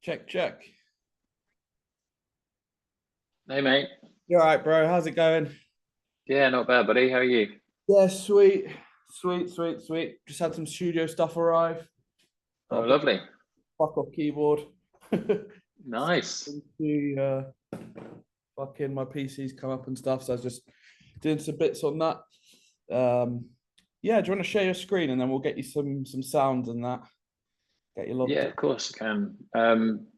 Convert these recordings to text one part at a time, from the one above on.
Check, check. Hey mate. You all right, bro? How's it going? Yeah, not bad, buddy. How are you? Yeah, sweet. Sweet, sweet, sweet. Just had some studio stuff arrive. Oh, Got a bit lovely. fuck off keyboard. Nice. To fucking my PC's come up and stuff. So I was just doing some bits on that. Yeah, do you want to share your screen and then we'll get you some sounds and that. Get you logged Yeah, in. of course I can.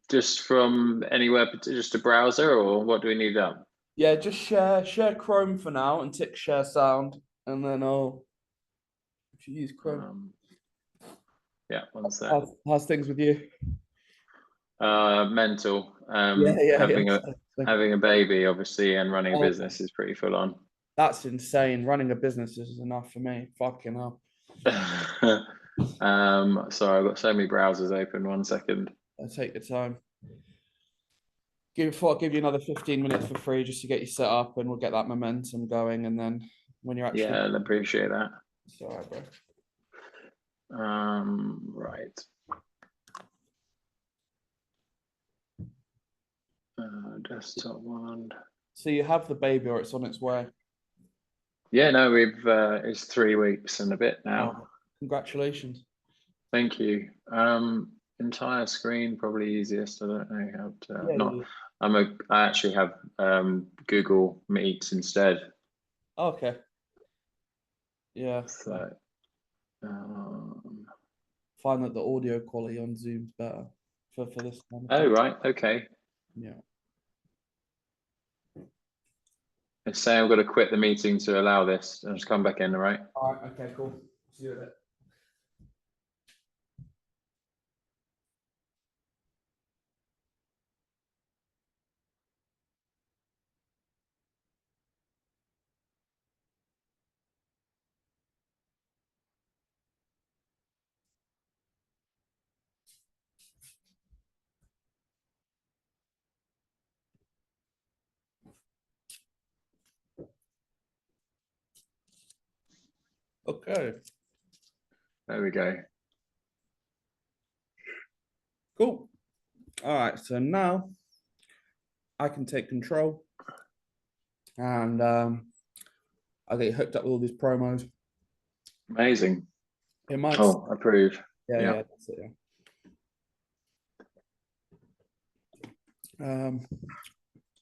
Just from anywhere, just a browser, or what do we need up? Yeah, just share Chrome for now and tick share sound. And then I'll if you use Chrome. Um, yeah, one sec. How's things with you? Mental. Yeah, yeah, Having a yeah. having a baby, obviously, and running a Oh, business is pretty full on. that's insane. Running a business is enough for me. Fucking hell. Sorry, I've got so many browsers open. One second. I take the time. I'll give you another 15 minutes for free just to get you set up and we'll get that momentum going. And then when you're actually Yeah, I appreciate that. it's all right, bro. Right. Desktop one. So you have the baby or it's on its way. Yeah, no, it's 3 weeks and a bit now. Oh, congratulations. Thank you. Entire screen probably easiest. I don't know how to Yeah, not. yeah. I actually have Google Meet instead. Okay. Yeah. So um, Find that the audio quality on Zoom's better for this kind of oh thing. right, okay. Yeah. It's saying I've got to quit the meeting to allow this and just come back in, all right? All right, okay, cool. See you in a bit. Okay, There we go. cool. All right, so now I can take control and I'll get you hooked up with all these promos. Amazing. It might, Oh, approved. yeah, Yeah. yeah, that's it. Yeah.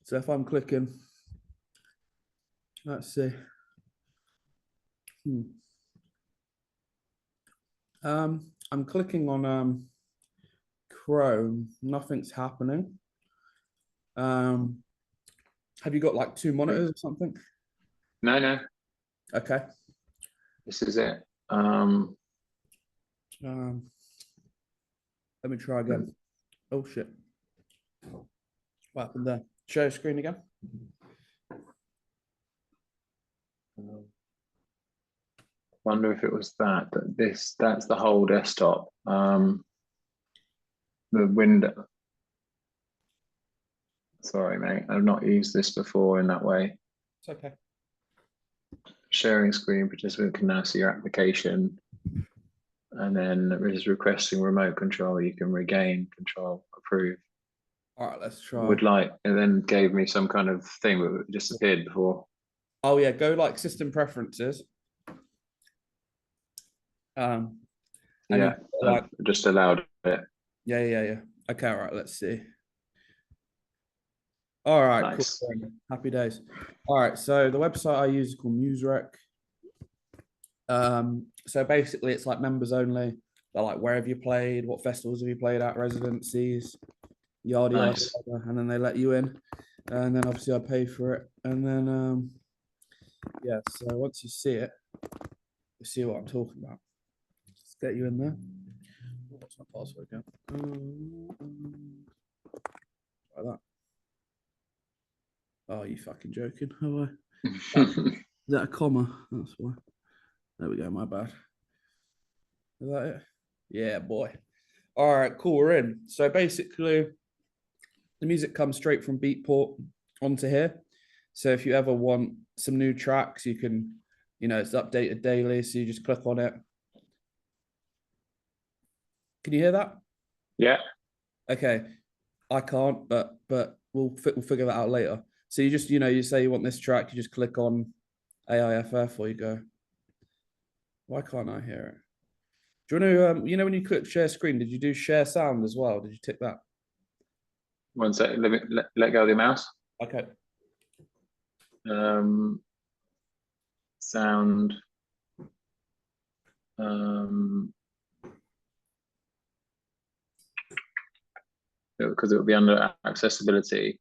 So if I'm clicking, let's see. Hmm. I'm clicking on Chrome. Nothing's happening. Have you got like two monitors or something? No, no, Okay. this is it. Um, let me try again. Oh shit. What happened there? Share screen again. Wonder if it was but that's the whole desktop. The window. Sorry, mate. I've not used this before in that way. It's okay. Sharing screen, participant can now see your application. And then it is requesting remote control. You can regain control, approve. All right, let's try. Would like, and then gave me some kind of thing that disappeared before. Oh yeah, go like system preferences. And Yeah, like, I've just allowed it. yeah. Okay, all right, let's see. All right, cool. Nice. Happy days. All right, so the website I use is called Newsrec. So basically it's like members only. They're like, where have you played? What festivals have you played at? Residencies, yada yada, Nice. yada. And then they let you in. And then obviously I pay for it. And then yeah, so once you see it, you see what I'm talking about. Let's get you in there. What's my password again? Like that. Oh, you fucking joking? How is that a comma? That's why. There we go, my bad. Is that it? Yeah, boy. All right, cool. We're in. So basically, the music comes straight from Beatport onto here. So if you ever want some new tracks, you can, it's updated daily. So you just click on it. Can you hear that? Yeah. Okay. I can't, but we'll figure that out later. So you just, you say you want this track, you just click on AIFF or you go. Why can't I hear it? Do you want to, when you click share screen, did you do share sound as well? Did you tick that? One second, let go of the mouse. Okay. Sound. Because it will be under accessibility.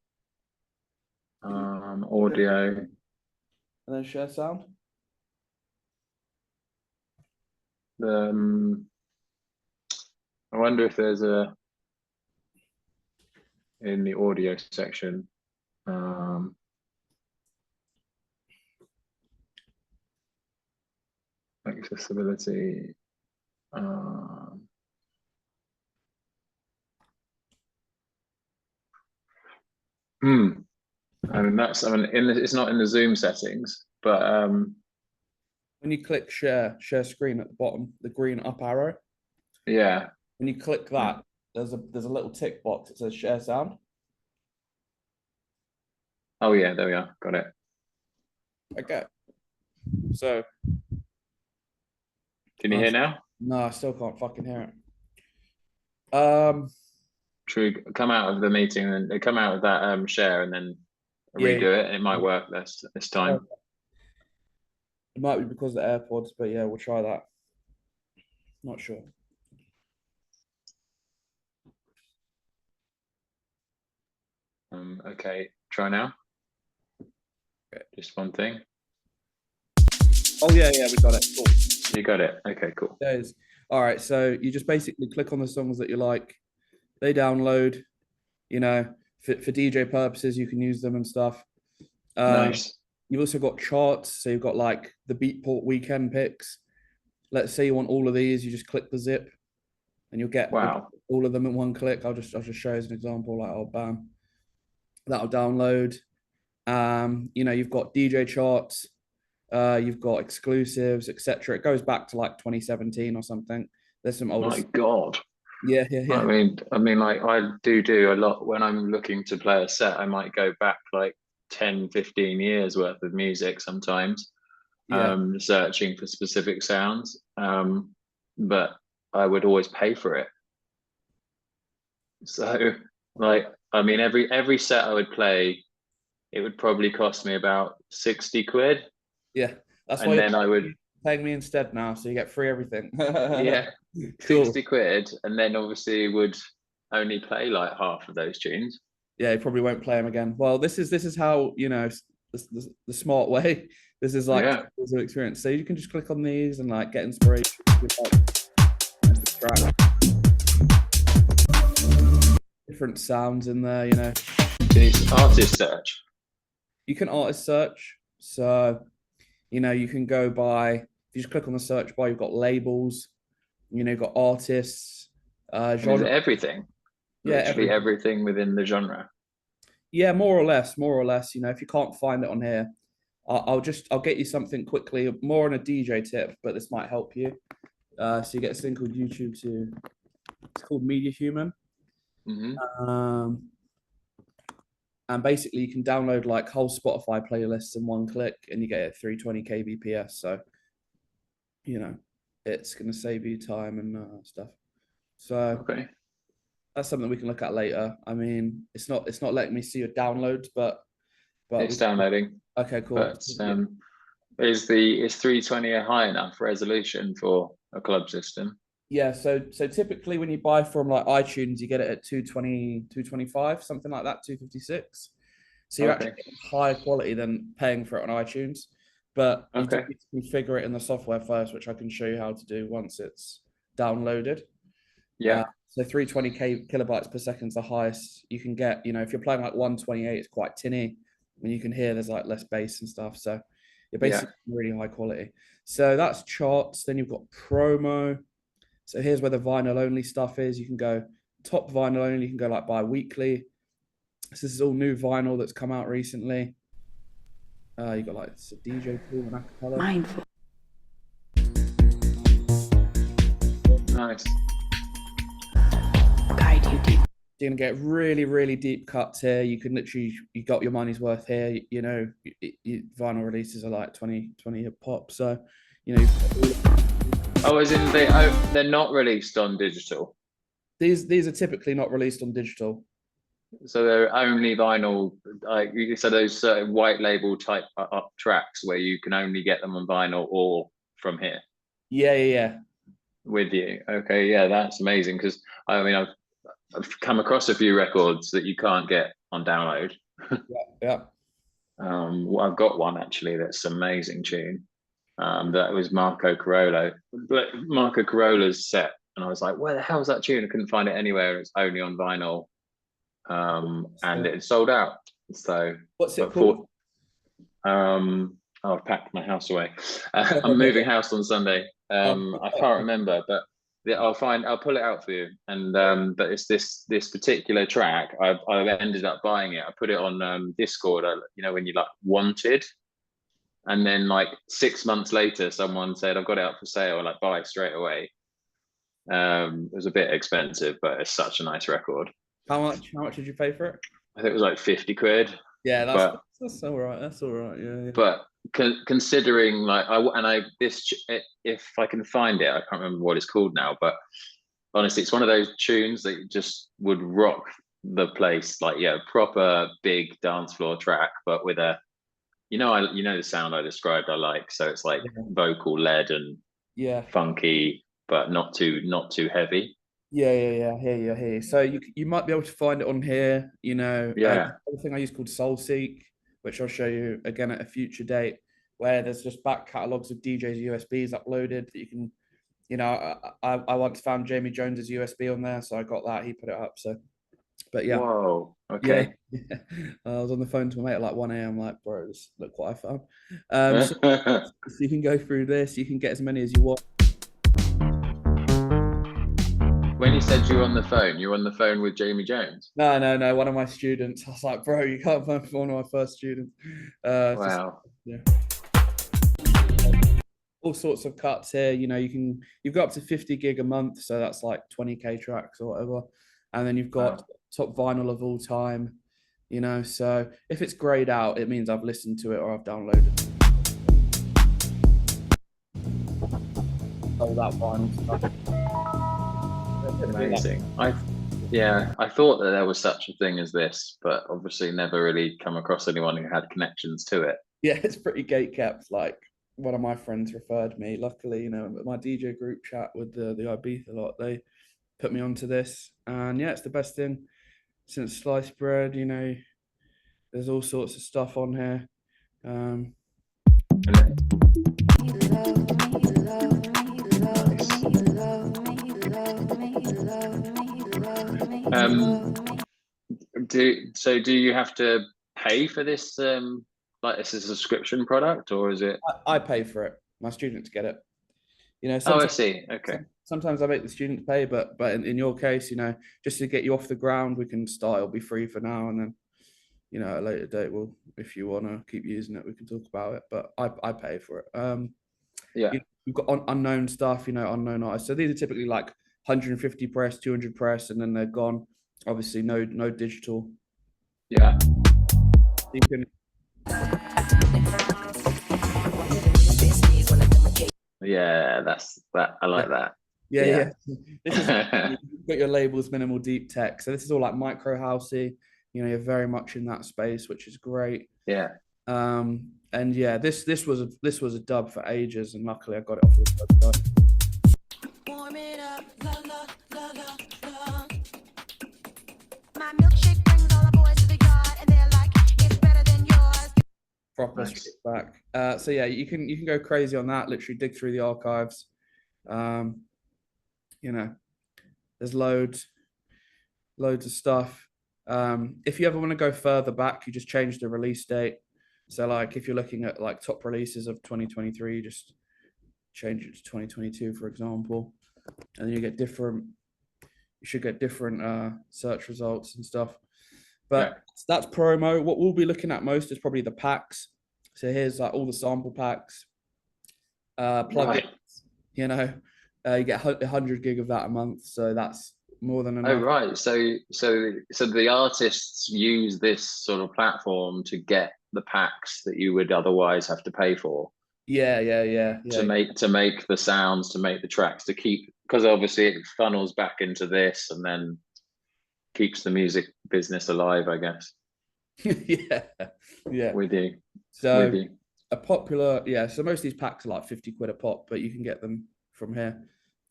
Audio. And then share sound. I wonder if there's in the audio section. Accessibility. It's not in the Zoom settings, but when you click share screen at the bottom, the green up arrow. Yeah. When you click that, there's a little tick box that says share sound. Oh yeah, there we are. Got it. Okay. So can you hear now? No, I still can't fucking hear it. Should we come out of the meeting and come out of that share and then redo it? It might work this time. It might be because of the AirPods, but yeah, we'll try that. Not sure. Okay, try now. Okay, just one thing. Oh yeah, we got it. Cool. You got it. Okay, cool. All right, so you just basically click on the songs that you like. They download. For DJ purposes, you can use them and stuff. Nice. You've also got charts, so you've got like the Beatport weekend picks. Let's say you want all of these, you just click the zip, and you'll get all of them in one click. I'll just show you as an example. Like, oh, bam, that'll download. You've got DJ charts, you've got exclusives, etc. It goes back to like 2017 or something. There's some older. My God. Yeah. I mean, like I do a lot when I'm looking to play a set. I might go back like 10, 15 years worth of music sometimes, searching for specific sounds. But I would always pay for it. So, like, I mean, every set I would play, it would probably cost me about 60 quid. Yeah, that's why you're paying me instead now, so you get free everything. Yeah, 60 quid, and then obviously would only play like half of those tunes. Yeah, you probably won't play them again. Well, this is how the smart way. This is like an experience. So you can just click on these and like get inspiration. Different sounds in there, Can you artist search? You can artist search. So, you can go by, if you just click on the search bar, you've got labels, you've got artists, genre. Everything. Yeah, literally everything within the genre. Yeah, more or less. If you can't find it on here, I'll get you something quickly, more on a DJ tip, but this might help you. So you get this thing called YouTube too. It's called Media Human. And basically you can download like whole Spotify playlists in one click and you get it 320 kbps. So, it's going to save you time and stuff. So that's something we can look at later. I mean, it's not letting me see your downloads, but it's downloading. Okay, cool. But is 320 a high enough resolution for a club system? Yeah, so typically when you buy from like iTunes, you get it at 220, 225, something like that, 256. So you're actually getting higher quality than paying for it on iTunes. But you need to configure it in the software first, which I can show you how to do once it's downloaded. Yeah. So 320 kilobytes per second is the highest you can get. If you're playing like 128, it's quite tinny. And you can hear there's like less bass and stuff. So you're basically really high quality. So that's charts. Then you've got promo. So here's where the vinyl only stuff is. You can go top vinyl only. You can go like bi-weekly. So this is all new vinyl that's come out recently. You got like it's a DJ pool and acapella. Mindful. Nice. Guide you deep. You're gonna get really, really deep cuts here. You can literally, you got your money's worth here. You know, vinyl releases are like 20 a pop. So, you know, Oh, as in they're not released on digital. these are typically not released on digital. So they're only vinyl, like so those white label type up tracks where you can only get them on vinyl or from here. Yeah. With you, okay, yeah, that's amazing because I mean I've come across a few records that you can't get on download. Yeah. Well, I've got one actually that's an amazing tune. That was Marco Carola, Marco Carola's set, and I was like, where the hell's that tune? I couldn't find it anywhere. It's only on vinyl. And it sold out. So what's it called? I've packed my house away. I'm moving house on Sunday. I can't remember, but I'll pull it out for you. And but it's this particular track. I've ended up buying it. I put it on Discord. You know, when you like wanted, and then like 6 months later, someone said I've got it up for sale. Like buy straight away. It was a bit expensive, but it's such a nice record. How much did you pay for it? I think it was like 50 quid. Yeah, that's all right. That's all right. Yeah. But considering like if I can find it, I can't remember what it's called now, but honestly, it's one of those tunes that just would rock the place, like proper big dance floor track, but with a the sound I described I like. So it's like vocal led and funky, but not too heavy. Yeah. I hear you. So you might be able to find it on here. You know, the thing I use called SoulSeek, which I'll show you again at a future date, where there's just back catalogs of DJs USBs uploaded that you can, you know, I once found Jamie Jones's USB on there, so I got that. He put it up. So, but yeah. Whoa. Okay. Yeah. I was on the phone to my mate at like 1 a.m. Like, bro, look what I found. So you can go through this. You can get as many as you want. When you said you were on the phone with Jamie Jones? No, one of my students. I was like, bro, you can't find one of my first students. Wow. All sorts of cuts here. You know, you've got up to 50 gig a month, so that's like 20K tracks or whatever. And then you've got top vinyl of all time, you know. So if it's grayed out, it means I've listened to it or I've downloaded it. Oh, that vinyl stuff. Amazing. I thought that there was such a thing as this, but obviously never really come across anyone who had connections to it. Yeah, it's pretty gatekept. Like one of my friends referred me. Luckily, you know, my DJ group chat with the Ibiza lot, they put me onto this, and yeah, it's the best thing since sliced bread. You know, there's all sorts of stuff on here. Do you have to pay for this? Like this is a subscription product, or is it? I pay for it. My students get it. You know. I see. Okay. Sometimes I make the students pay, but in your case, you know, just to get you off the ground, we can start. It'll be free for now, and then, you know, at a later date, we'll, if you want to keep using it, we can talk about it. But I pay for it. You've got unknown stuff, you know, unknown artists. So these are typically like 150 press, 200 press, and then they're gone. Obviously, no digital. Yeah. You can. Yeah, that's that. I like that. Yeah. This is you've got your labels, minimal deep tech. So this is all like micro housey. You know, you're very much in that space, which is great. Yeah. And yeah, this was a dub for ages, and luckily I got it off the website. Warm it up, la la la la la. My milkshake brings all the boys to the yard, and they're like, it's better than yours. Proper back. So yeah, you can go crazy on that. Literally dig through the archives. You know, there's loads of stuff. If you ever want to go further back, you just change the release date. So like if you're looking at like top releases of 2023, just change it to 2022, for example, and then you should get different search results and stuff. But that's promo. What we'll be looking at most is probably the packs. So here's like all the sample packs, plugins. You know, you get 100 gig of that a month. So that's more than Oh, enough. right. So the artists use this sort of platform to get the packs that you would otherwise have to pay for Yeah. to make the sounds, to make the tracks, to keep, because obviously it funnels back into this and then keeps the music business alive, I guess. Yeah. With you. So a popular, so most of these packs are like 50 quid a pop, but you can get them from here.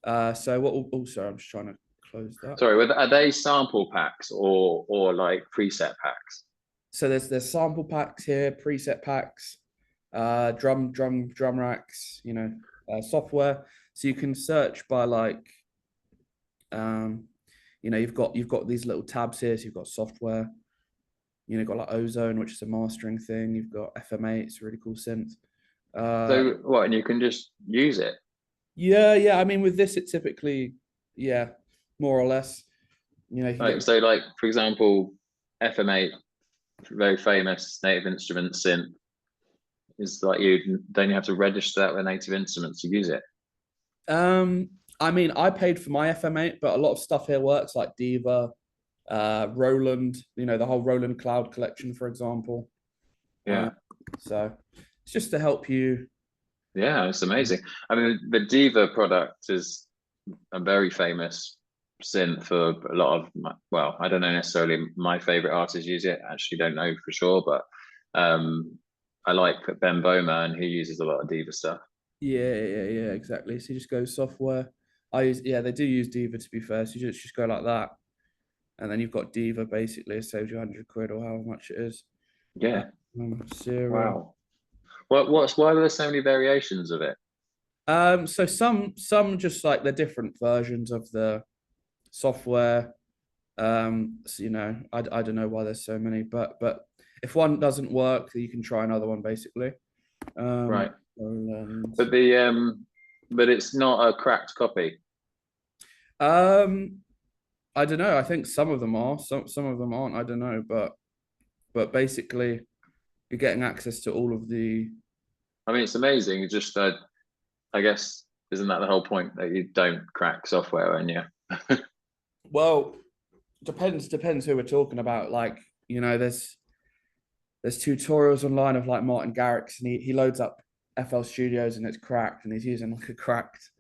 So what also, I'm just trying to close that. Sorry, are they sample packs or like preset packs? So there's sample packs here, preset packs, drum racks, software. So you can search by like, you've got these little tabs here. So you've got software. You've got like Ozone, which is a mastering thing. You've got FM8, it's a really cool synth. So what, and you can just use it? Yeah. I mean, with this, it typically, more or less. So like, for example, FM8, very famous Native Instruments synth, is like you have to register that with Native Instruments to use it. I mean, I paid for my FM8, but a lot of stuff here works, like Diva, Roland, the whole Roland Cloud collection, for example. Yeah. So it's just to help you. Yeah, it's amazing. I mean, the Diva product is a very famous synth for a lot of well, I don't know necessarily my favorite artists use it. I actually don't know for sure, but I like Ben Boma, and he uses a lot of Diva stuff. Yeah, exactly. So you just go software. They do use Diva, to be fair. So you just go like that. And then you've got Diva, basically. It saves you 100 quid or however much it is. Yeah. Wow. Why are there so many variations of it? So some just like the different versions of the software. So, I don't know why there's so many, but if one doesn't work, you can try another one, basically. Right. But it's not a cracked copy. I don't know. I think some of them are. Some of them aren't. I don't know, but basically, you're getting access to all of the. I mean, it's amazing. It's just, I guess, isn't that the whole point, that you don't crack software, and Well, depends who we're talking about. Like, there's tutorials online of like Martin Garrix, and he loads up FL Studios and it's cracked, and he's using like a cracked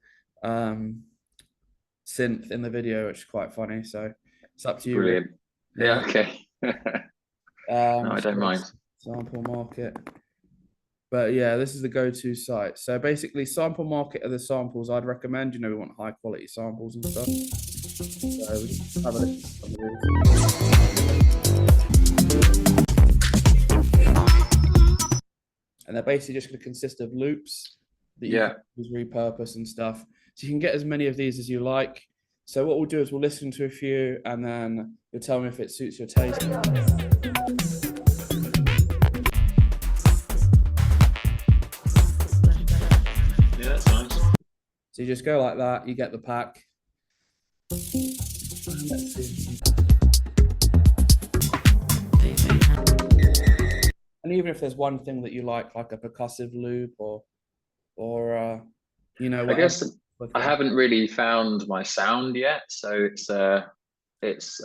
synth in the video, which is quite funny. So it's up to you. Brilliant. Yeah. Okay. No, I don't mind. Sample Market. But yeah, this is the go-to site. So basically, Sample Market are the samples I'd recommend. We want high quality samples and stuff. So we just have a listen to some of these. And they're basically just going to consist of loops that you can repurpose and stuff. So you can get as many of these as you like. So what we'll do is we'll listen to a few, and then you'll tell me if it suits your taste. Yeah, that's nice. So you just go like that, you get the pack. Let's see. And even if there's one thing that you like a percussive loop or I guess I haven't really found my sound yet, so it's a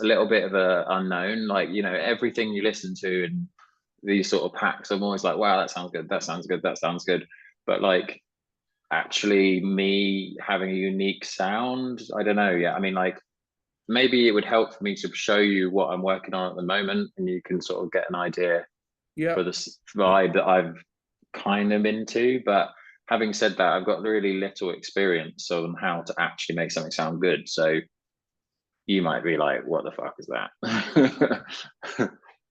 little bit of a unknown. Like, everything you listen to and these sort of packs, I'm always like, wow, that sounds good, that sounds good, that sounds good. But like, actually me having a unique sound, I don't know yet. I mean, like, maybe it would help for me to show you what I'm working on at the moment, and you can sort of get an idea for the vibe that I've kind of into. But having said that, I've got really little experience on how to actually make something sound good. So you might be like, what the fuck is that?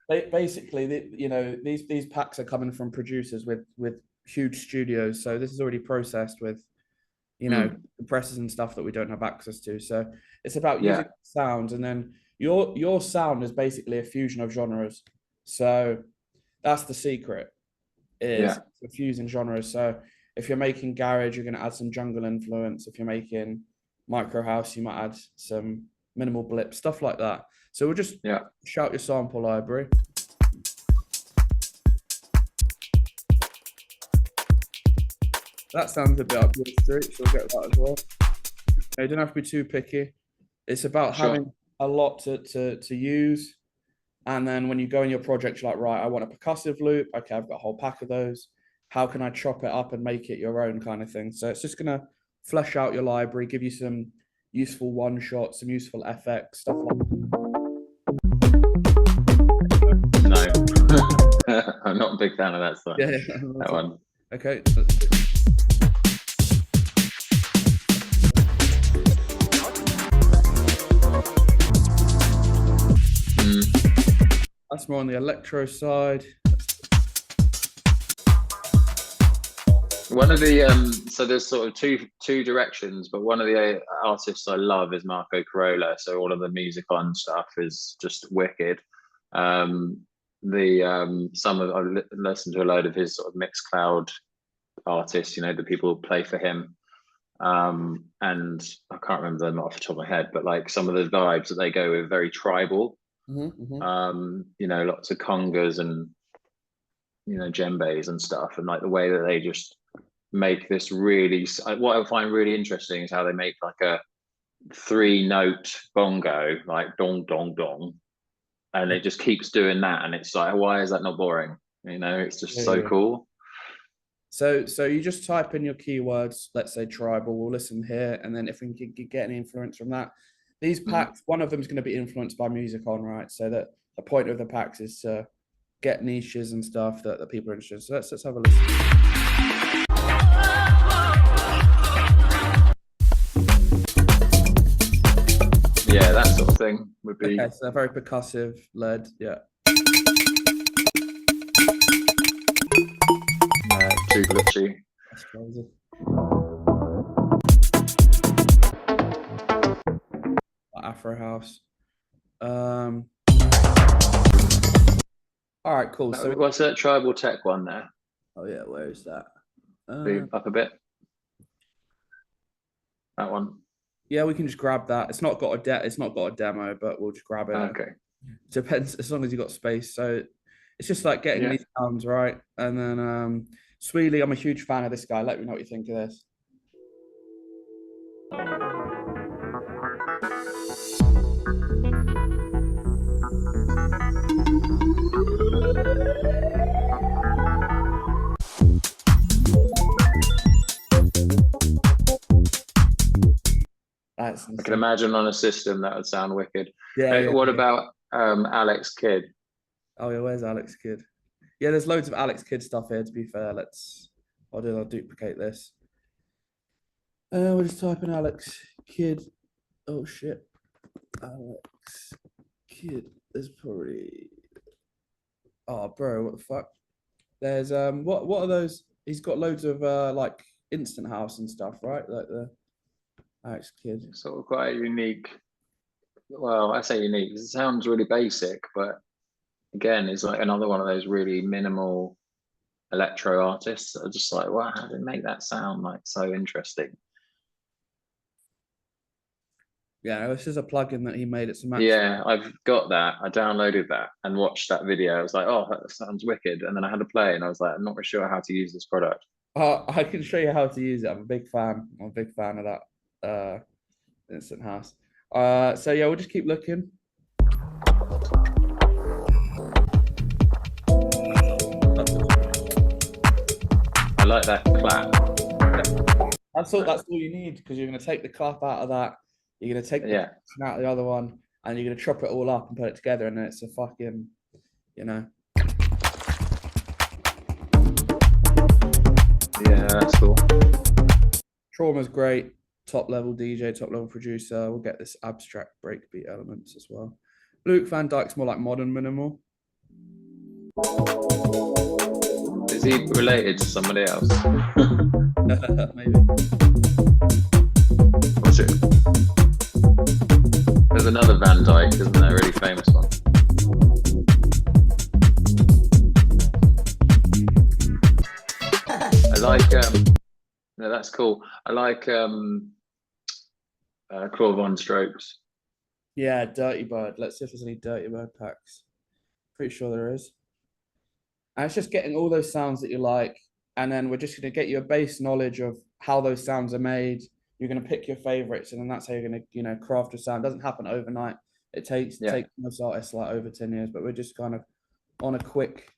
Basically, these packs are coming from producers with huge studios. So this is already processed with, compressors and stuff that we don't have access to. So it's about using sounds, and then your sound is basically a fusion of genres. So that's the secret, is fusing genres. So if you're making garage, you're going to add some jungle influence. If you're making micro house, you might add some minimal blip, stuff like that. So we'll just shout your sample library. That sounds a bit up your street, so we'll get that as well. You don't have to be too picky. It's about Sure. having a lot to use. And then when you go in your project, you're like, right, I want a percussive loop. Okay, I've got a whole pack of those. How can I chop it up and make it your own kind of thing? So it's just going to flesh out your library, give you some useful one shots, some useful FX, stuff like that. No, I'm not a big fan of that stuff. Yeah, that one. Okay. That's more on the electro side. One of the so there's sort of two directions, but one of the artists I love is Marco Carola. So all of the music on stuff is just wicked. Some of I've listened to a load of his sort of Mixcloud artists, you know, the people who play for him. And I can't remember them off the top of my head, but like some of the vibes that they go with, very tribal. You know, lots of congas and, you know, djembes and stuff, and like the way that they just make this really, what I find really interesting is how they make like a 3-note bongo, like dong dong dong, and it just keeps doing that, and it's like, why is that not boring? You know, it's just so cool. So you just type in your keywords, let's say tribal, we'll listen here, and then if we can get any influence from that, these packs, one of them is going to be influenced by music on, right? So that the point of the packs is to get niches and stuff that people are interested in. So let's have a listen. Yeah, that sort of thing would be. Okay, so very percussive led, yeah. Too glitchy. That's crazy. Afro house. All right, cool. So what's that tribal tech one there? Oh yeah, where is that? Up a bit. That one. Yeah, we can just grab that. It's not got a demo, but we'll just grab it. Okay. Depends, as long as you got space. So it's just like getting these sounds right. And then Sweely, I'm a huge fan of this guy. Let me know what you think of this. I can imagine on a system that would sound wicked. Yeah. What about Alex Kidd? Oh yeah, where's Alex Kidd? Yeah, there's loads of Alex Kidd stuff here. To be fair, I'll duplicate this. We'll just type in Alex Kidd. Oh shit, Alex Kidd. There's probably. Oh, bro, what the fuck? There's what are those? He's got loads of like instant house and stuff, right? Like the Alex Kidd. Sort of quite unique. Well, I say unique. It sounds really basic, but again, it's like another one of those really minimal electro artists that are just like, wow, how did it make that sound like so interesting? Yeah, this is a plugin that he made. It's a Yeah, I've got that. I downloaded that and watched that video. I was like, oh, that sounds wicked. And then I had to play and I was like, I'm not really sure how to use this product. I can show you how to use it. I'm a big fan. I'm a big fan of that instant house. So yeah, we'll just keep looking. I like that clap. That's all you need, because you're going to take the clap out of that. You're going to take the out of the other one, and you're going to chop it all up and put it together, and then it's a fucking, you know. Yeah, that's cool. Trauma's great. Top level DJ, top level producer. We'll get this abstract breakbeat elements as well. Luke Van Dyke's more like modern minimal. Is he related to somebody else? Maybe. What's it? There's another Van Dyke, isn't there? A really famous one. I like no, that's cool. I like Claw Von Strokes. Yeah, Dirty Bird. Let's see if there's any Dirty Bird packs. Pretty sure there is. And it's just getting all those sounds that you like, and then we're just going to get you a base knowledge of how those sounds are made, you're going to pick your favorites, and then that's how you're going to, you know, craft a sound. It doesn't happen overnight. It takes most artists like over 10 years, but we're just kind of on a quick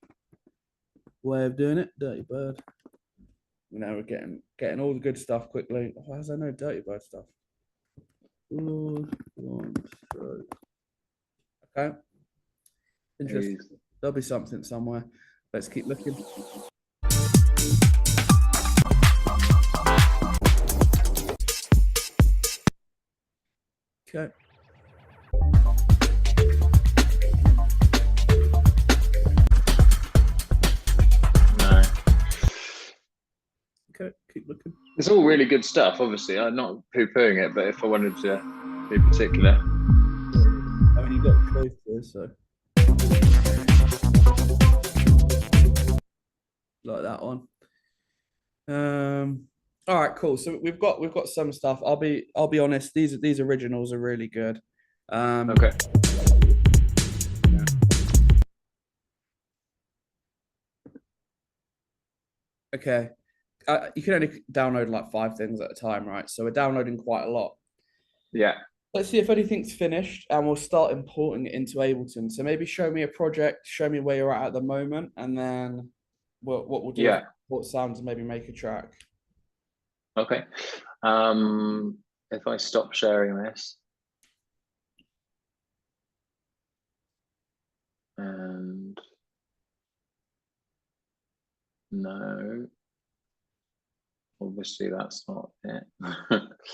way of doing it. Dirty Bird. You know, we're getting all the good stuff quickly. Why does I know Dirty Bird stuff? Okay. Interesting. There'll be something somewhere. Let's keep looking. Okay. No. Okay, keep looking. It's all really good stuff, obviously. I'm not poo-pooing it, but if I wanted to be particular. I mean, you got choice here, so. Like that one. All right, cool. So we've got some stuff. I'll be honest, these originals are really good. Okay. Yeah. Okay. You can only download like 5 things at a time, right? So we're downloading quite a lot. Yeah. Let's see if anything's finished, and we'll start importing it into Ableton. So maybe show me a project, show me where you're at the moment, and then what we'll do is import sounds and maybe make a track. Okay. If I stop sharing this, and no, obviously that's not it.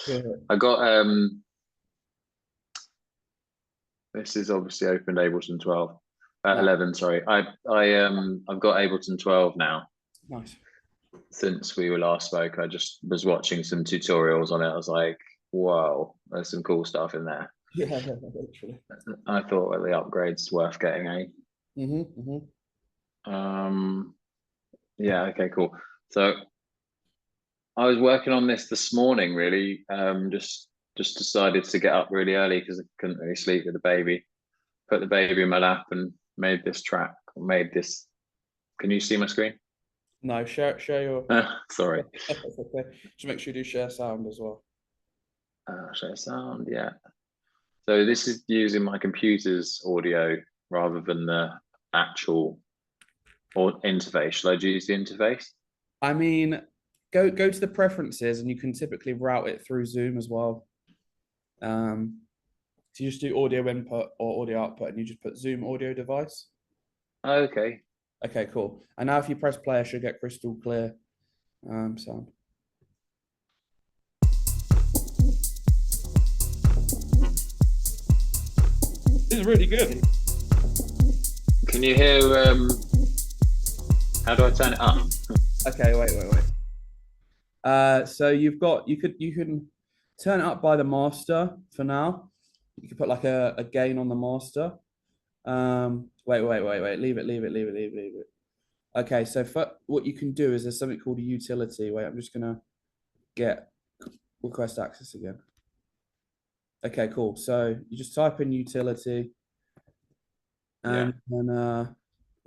Yeah. I got this is obviously opened Ableton 12. 11, sorry. I've got Ableton 12 now. Nice. Since we were last spoke, I just was watching some tutorials on it. I was like, whoa, there's some cool stuff in there. Yeah, literally. I thought, well, the upgrade's worth getting, eh? Yeah, okay, cool. So I was working on this morning, really. Just decided to get up really early because I couldn't really sleep with the baby. Put the baby in my lap and made this track. Made this. Can you see my screen? No, share your. Sorry. That's okay. Just make sure you do share sound as well. Share sound, yeah. So this is using my computer's audio rather than the actual interface. Shall I use the interface? I mean, go to the preferences, and you can typically route it through Zoom as well. So you just do audio input or audio output, and you just put Zoom audio device. Okay. Okay, cool. And now if you press play, I should get crystal clear sound. This is really good. Can you hear? How do I turn it up? Okay, wait. So you can turn it up by the master for now. You can put like a gain on the master. Wait. Leave it. Okay, so for what you can do is there's something called a utility. Wait, I'm just gonna get request access again. Okay, cool. So you just type in utility, and then we'll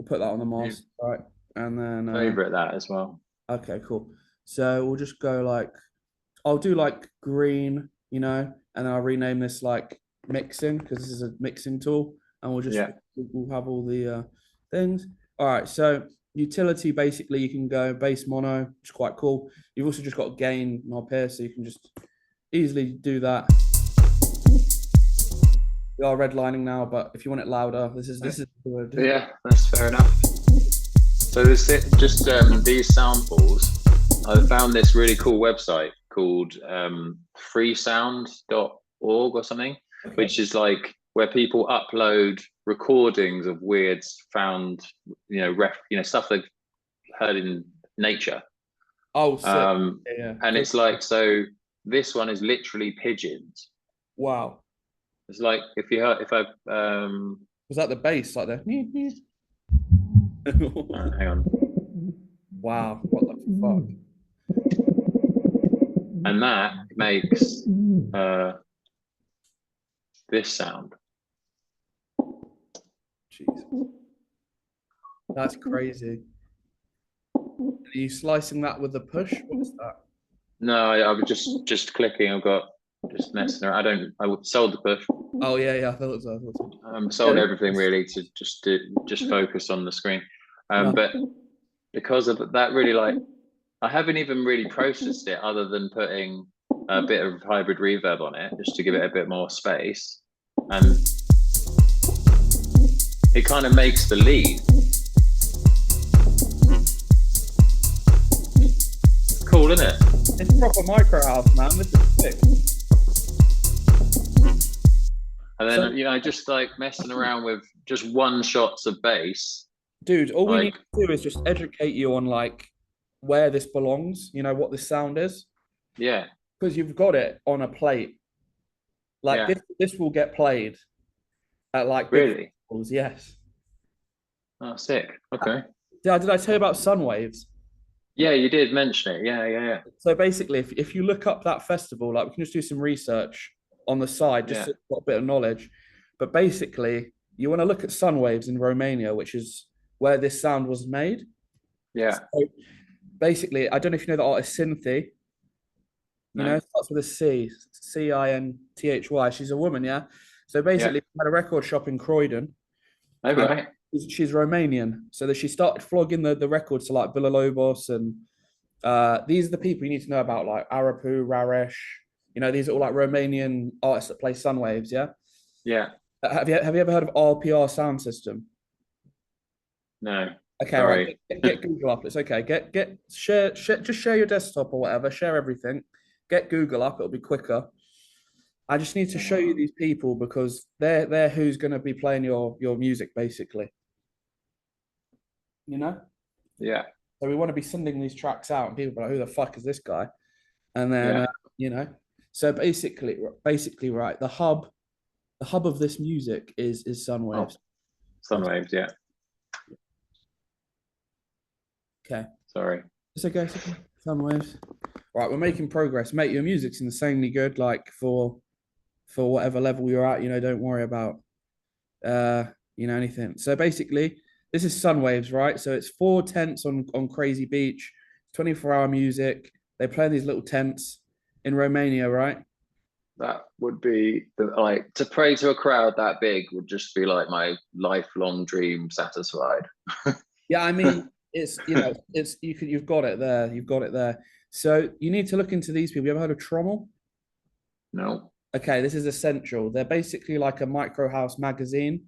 put that on the master, right? And then favorite that as well. Okay, cool. So we'll just go like, I'll do like green, you know, and then I'll rename this like mixing because this is a mixing tool, and we'll just we'll have all the things. All right, so utility, basically you can go bass mono, which is quite cool. You've also just got gain knob here, so you can just easily do that. We are redlining now, but if you want it louder, this is yeah, that's fair enough. So this just these samples. I found this really cool website called freesound.org or something, which is like where people upload recordings of weird found, stuff they've heard in nature. Oh, sick. Yeah. And it's like, so this one is literally pigeons. Wow. It's like if I was that the bass like that? Hang on. Wow, what the fuck? And that makes this sound. Jesus. That's crazy. Are you slicing that with the push? What's that? No, I was just clicking. I've got just messing around. I sold the push. Oh yeah, I thought so. I thought so. Sold Yeah, everything really to just focus on the screen. no. But because of that, really like I haven't even really processed it other than putting a bit of hybrid reverb on it just to give it a bit more space, and it kind of makes the lead. It's cool, isn't it? It's proper micro house, man. This is sick. And then So, just like messing around with just one shots of bass, dude, all we need like to do is just educate you on like where this belongs. You know what this sound is, yeah, because you've got it on a plate. Like yeah, this will get played at like big really. festivals. Yes. Oh, sick. Okay. Did I tell you about sun waves? Yeah, you did mention it. Yeah, yeah, yeah, So basically, if you look up that festival, like we can just do some research on the side, just yeah, so you've got a bit of knowledge. But basically, you want to look at sun waves in Romania, which is where this sound was made. yeah. So basically, I don't know if you know the artist Cynthia. You know, No. it starts with a C, Cinthy. She's a woman, yeah. So Yeah. basically, had a record shop in Croydon. Oh, And right. she's Romanian. So that she started flogging the records to like Villa Lobos, and these are the people you need to know about, like Arapu, Raresh. You know, these are all like Romanian artists that play Sunwaves, yeah? Yeah. Have you ever heard of RPR sound system? No. Okay, right. Sorry. Get Google up. It's okay. Share just share your desktop or whatever. Share everything. Get Google up. It'll be quicker. I just need to show you these people because they're who's going to be playing your music basically. You know. Yeah. So we want to be sending these tracks out, and people are like, "Who the fuck is this guy?" And then Yeah. you know. So basically, right. The hub of this music is Oh, Sunwaves. sun waves. Yeah. Okay. Sorry. It's okay. It's okay. Sunwaves. Right, we're making progress, mate. Your music's insanely good. Like for whatever level you're at, don't worry about uh, anything. So basically, this is Sunwaves, right? So it's four tents on Crazy Beach, 24-hour music. They play in these little tents in Romania, right? That would be like to pray to a crowd that big would just be like my lifelong dream satisfied. Yeah, I mean, you've got it there. You've got it there. So you need to look into these people. You ever heard of Trommel? No. Okay, this is essential. They're basically like a micro house magazine.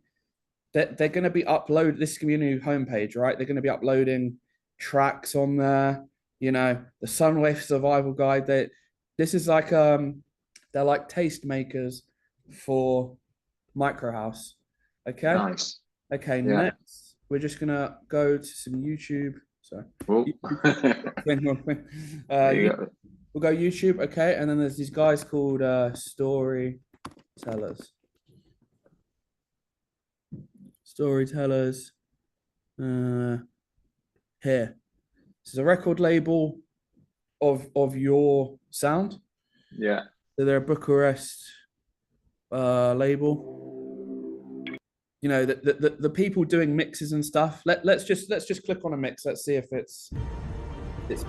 They're going to be upload. This is going to be a new homepage, right? They're going to be uploading tracks on there. The Sunwave Survival Guide. This is like they're like tastemakers for micro house. Okay. Nice. Okay. Yeah. Next, we're just gonna go to some YouTube. Sorry. Oh. You got it. We'll go YouTube. Okay, and then there's these guys called storytellers. Storytellers. Here. This is a record label of your sound. Yeah. So they're a Bucharest label. The people doing mixes and stuff. Let's just click on a mix. Let's see if it's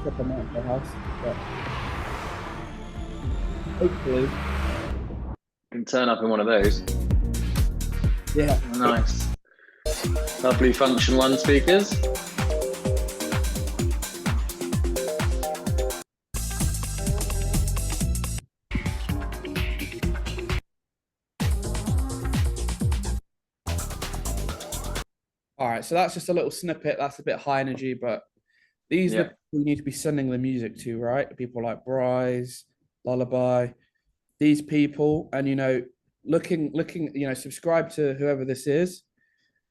proper micro house. But hopefully, Can turn up in one of those. yeah. Nice. Lovely function one speakers. All right, so that's just a little snippet. That's a bit high energy, but these are the Yeah. people you need to be sending the music to, right? People like Bryce, Lullaby, these people, and looking, subscribe to whoever this is,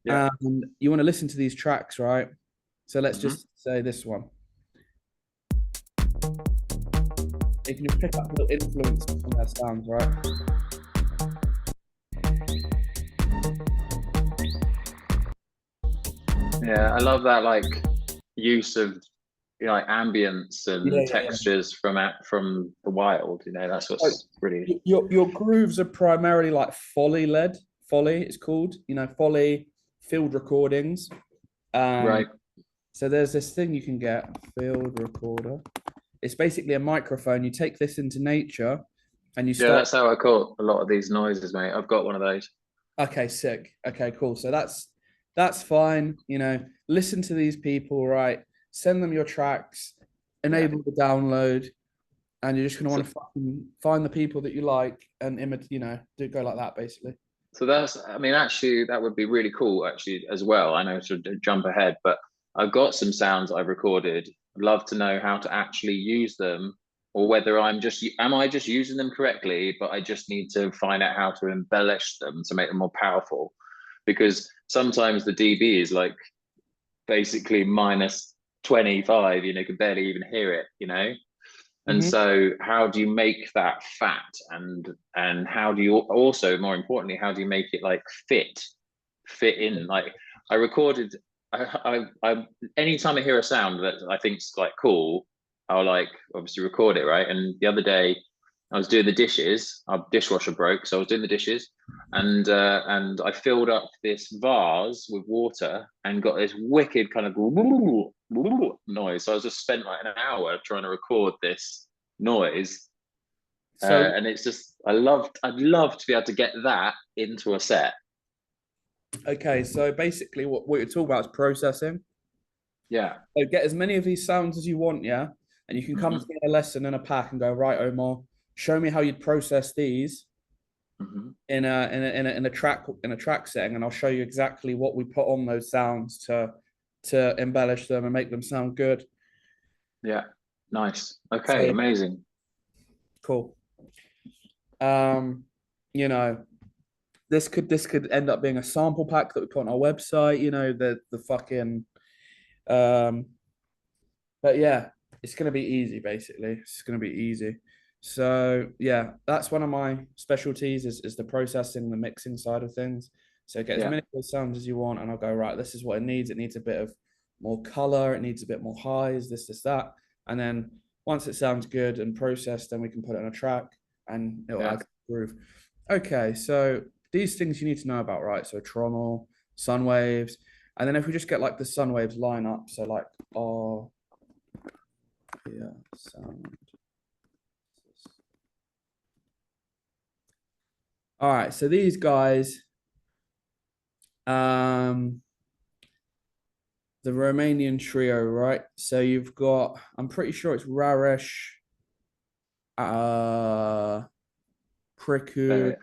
Yeah. and you want to listen to these tracks, right? So let's Mhm. just say this one. You can just pick up little influence from their sounds, right? Yeah, I love that like use of like ambience and Yeah. textures from the wild. That's So what's really your grooves are primarily like Foley led. Foley, it's called. Foley field recordings. right. So there's this thing you can get, field recorder. It's basically a microphone. You take this into nature and you Yeah, start. that's how I caught a lot of these noises, mate. I've got one of those. Okay, sick. Okay, cool. So that's fine. You know, listen to these people, right? Send them your tracks, Yeah. enable the download, and you're just gonna So, want to fucking find the people that you like and imitate. You know, do go like that basically. so that's, I mean, actually, that would be really cool, actually, as well. I know to jump ahead, but I've got some sounds I've recorded. I'd love to know how to actually use them, or whether am I just using them correctly, but I just need to find out how to embellish them to make them more powerful. Because sometimes the dB is like basically minus 25, you can barely even hear it. And Mm-hmm. so how do you make that fat, and how do you also, more importantly, how do you make it like fit in? Like I recorded, I anytime I hear a sound that I think's like cool, I'll like obviously record it, right? And the other day I was doing the dishes, our dishwasher broke, so I was doing the dishes, and I filled up this vase with water and got this wicked kind of noise. So I was just spent like an hour trying to record this noise, So and it's just I'd love to be able to get that into a set. okay, so basically what you're talking about is processing. Yeah. So get as many of these sounds as you want, yeah? And you can come to Hmm. me in a lesson in a pack and go, right, Omar, show me how you'd process these Hmm. in a track setting, and I'll show you exactly what we put on those sounds to embellish them and make them sound good. Yeah. Nice. Okay. So Amazing. cool. Um, you know, this could end up being a sample pack that we put on our website, the fucking but yeah, it's gonna be easy basically. It's gonna be easy. So yeah, that's one of my specialties is the processing, the mixing side of things. So get as Yeah. many of those sounds as you want, and I'll go, right, this is what it needs. It needs a bit of more color, it needs a bit more highs, this, that. And then once it sounds good and processed, then we can put it on a track and it'll Yeah. add groove. Okay, so these things you need to know about, right? So trommel, sun waves, and then if we just get like the sun waves line up, so like yeah, sound. All right, so these guys, um, the Romanian trio, right? So you've got, I'm pretty sure it's Raresh, uh, Priku, There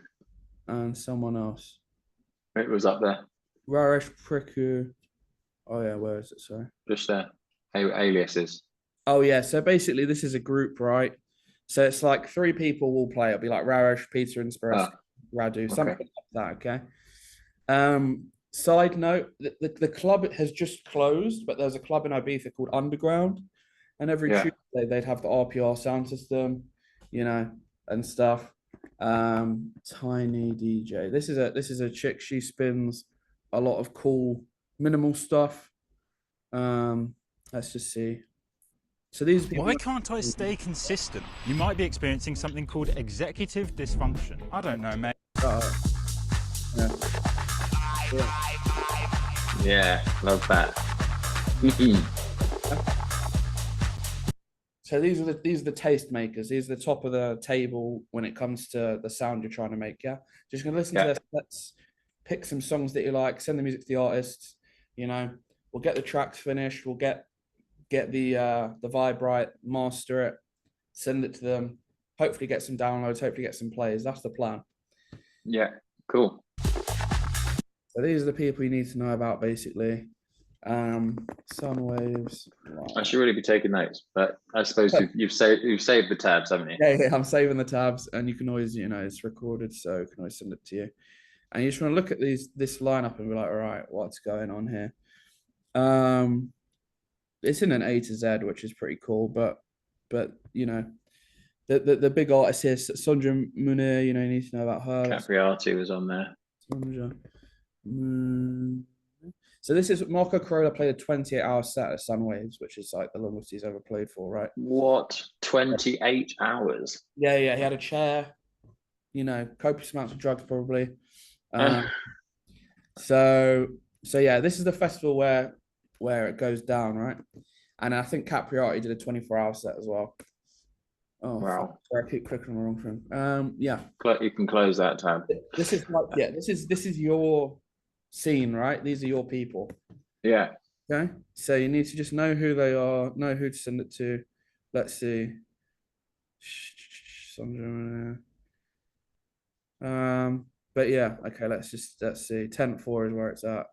and someone else. it was up there, Raresh, Priku. Oh yeah, where is it? Sorry. just there. Aliases. Oh yeah, so basically this is a group, right? So it's like three people will play. It'll be like Raresh, Peter, Inspiration, Ah, Radu, okay. something like that. Okay. Side note: the club has just closed, but there's a club in Ibiza called Underground, and every Yeah. Tuesday they'd have the RPR sound system, and stuff. Tiny DJ. This is a chick. She spins a lot of cool minimal stuff. Let's just see. So these people. Why can't I stay consistent? You might be experiencing something called executive dysfunction. I don't know, mate. Yeah. Yeah. Love that. So these are the taste makers. These are the top of the table when it comes to the sound you're trying to make. Yeah, just gonna listen to Yeah. their sets, pick some songs that you like, send the music to the artists. We'll get the tracks finished. We'll get the vibe right, master it, send it to them. Hopefully get some downloads. Hopefully get some plays. That's the plan. Yeah. Cool. So these are the people you need to know about basically. Sun waves. I should really be taking notes, but I suppose you've saved the tabs, haven't you? Yeah, I'm saving the tabs, and you can always, it's recorded, so you can always send it to you. And you just want to look at this lineup and be like, all right, what's going on here? It's in an A to Z, which is pretty cool, but the big artist here, Sondra Munir, you need to know about her. Capriati was on there. Sondra. So this is Marco Carola played a 28-hour set at Sunwaves, which is like the longest he's ever played for, right? What? 28 hours? Yeah, he had a chair, copious amounts of drugs probably. So yeah, this is the festival where it goes down, right? And I think Capriati did a 24-hour set as well. Oh, Wow. fuck. Sorry, I keep clicking on the wrong thing. Yeah. You can close that tab. This is like, yeah, this is your scene, right? These are your people. Yeah. Okay. So you need to just know who they are, know who to send it to. Let's see. Sandra. But yeah, okay, let's see. 10-4 is where it's at.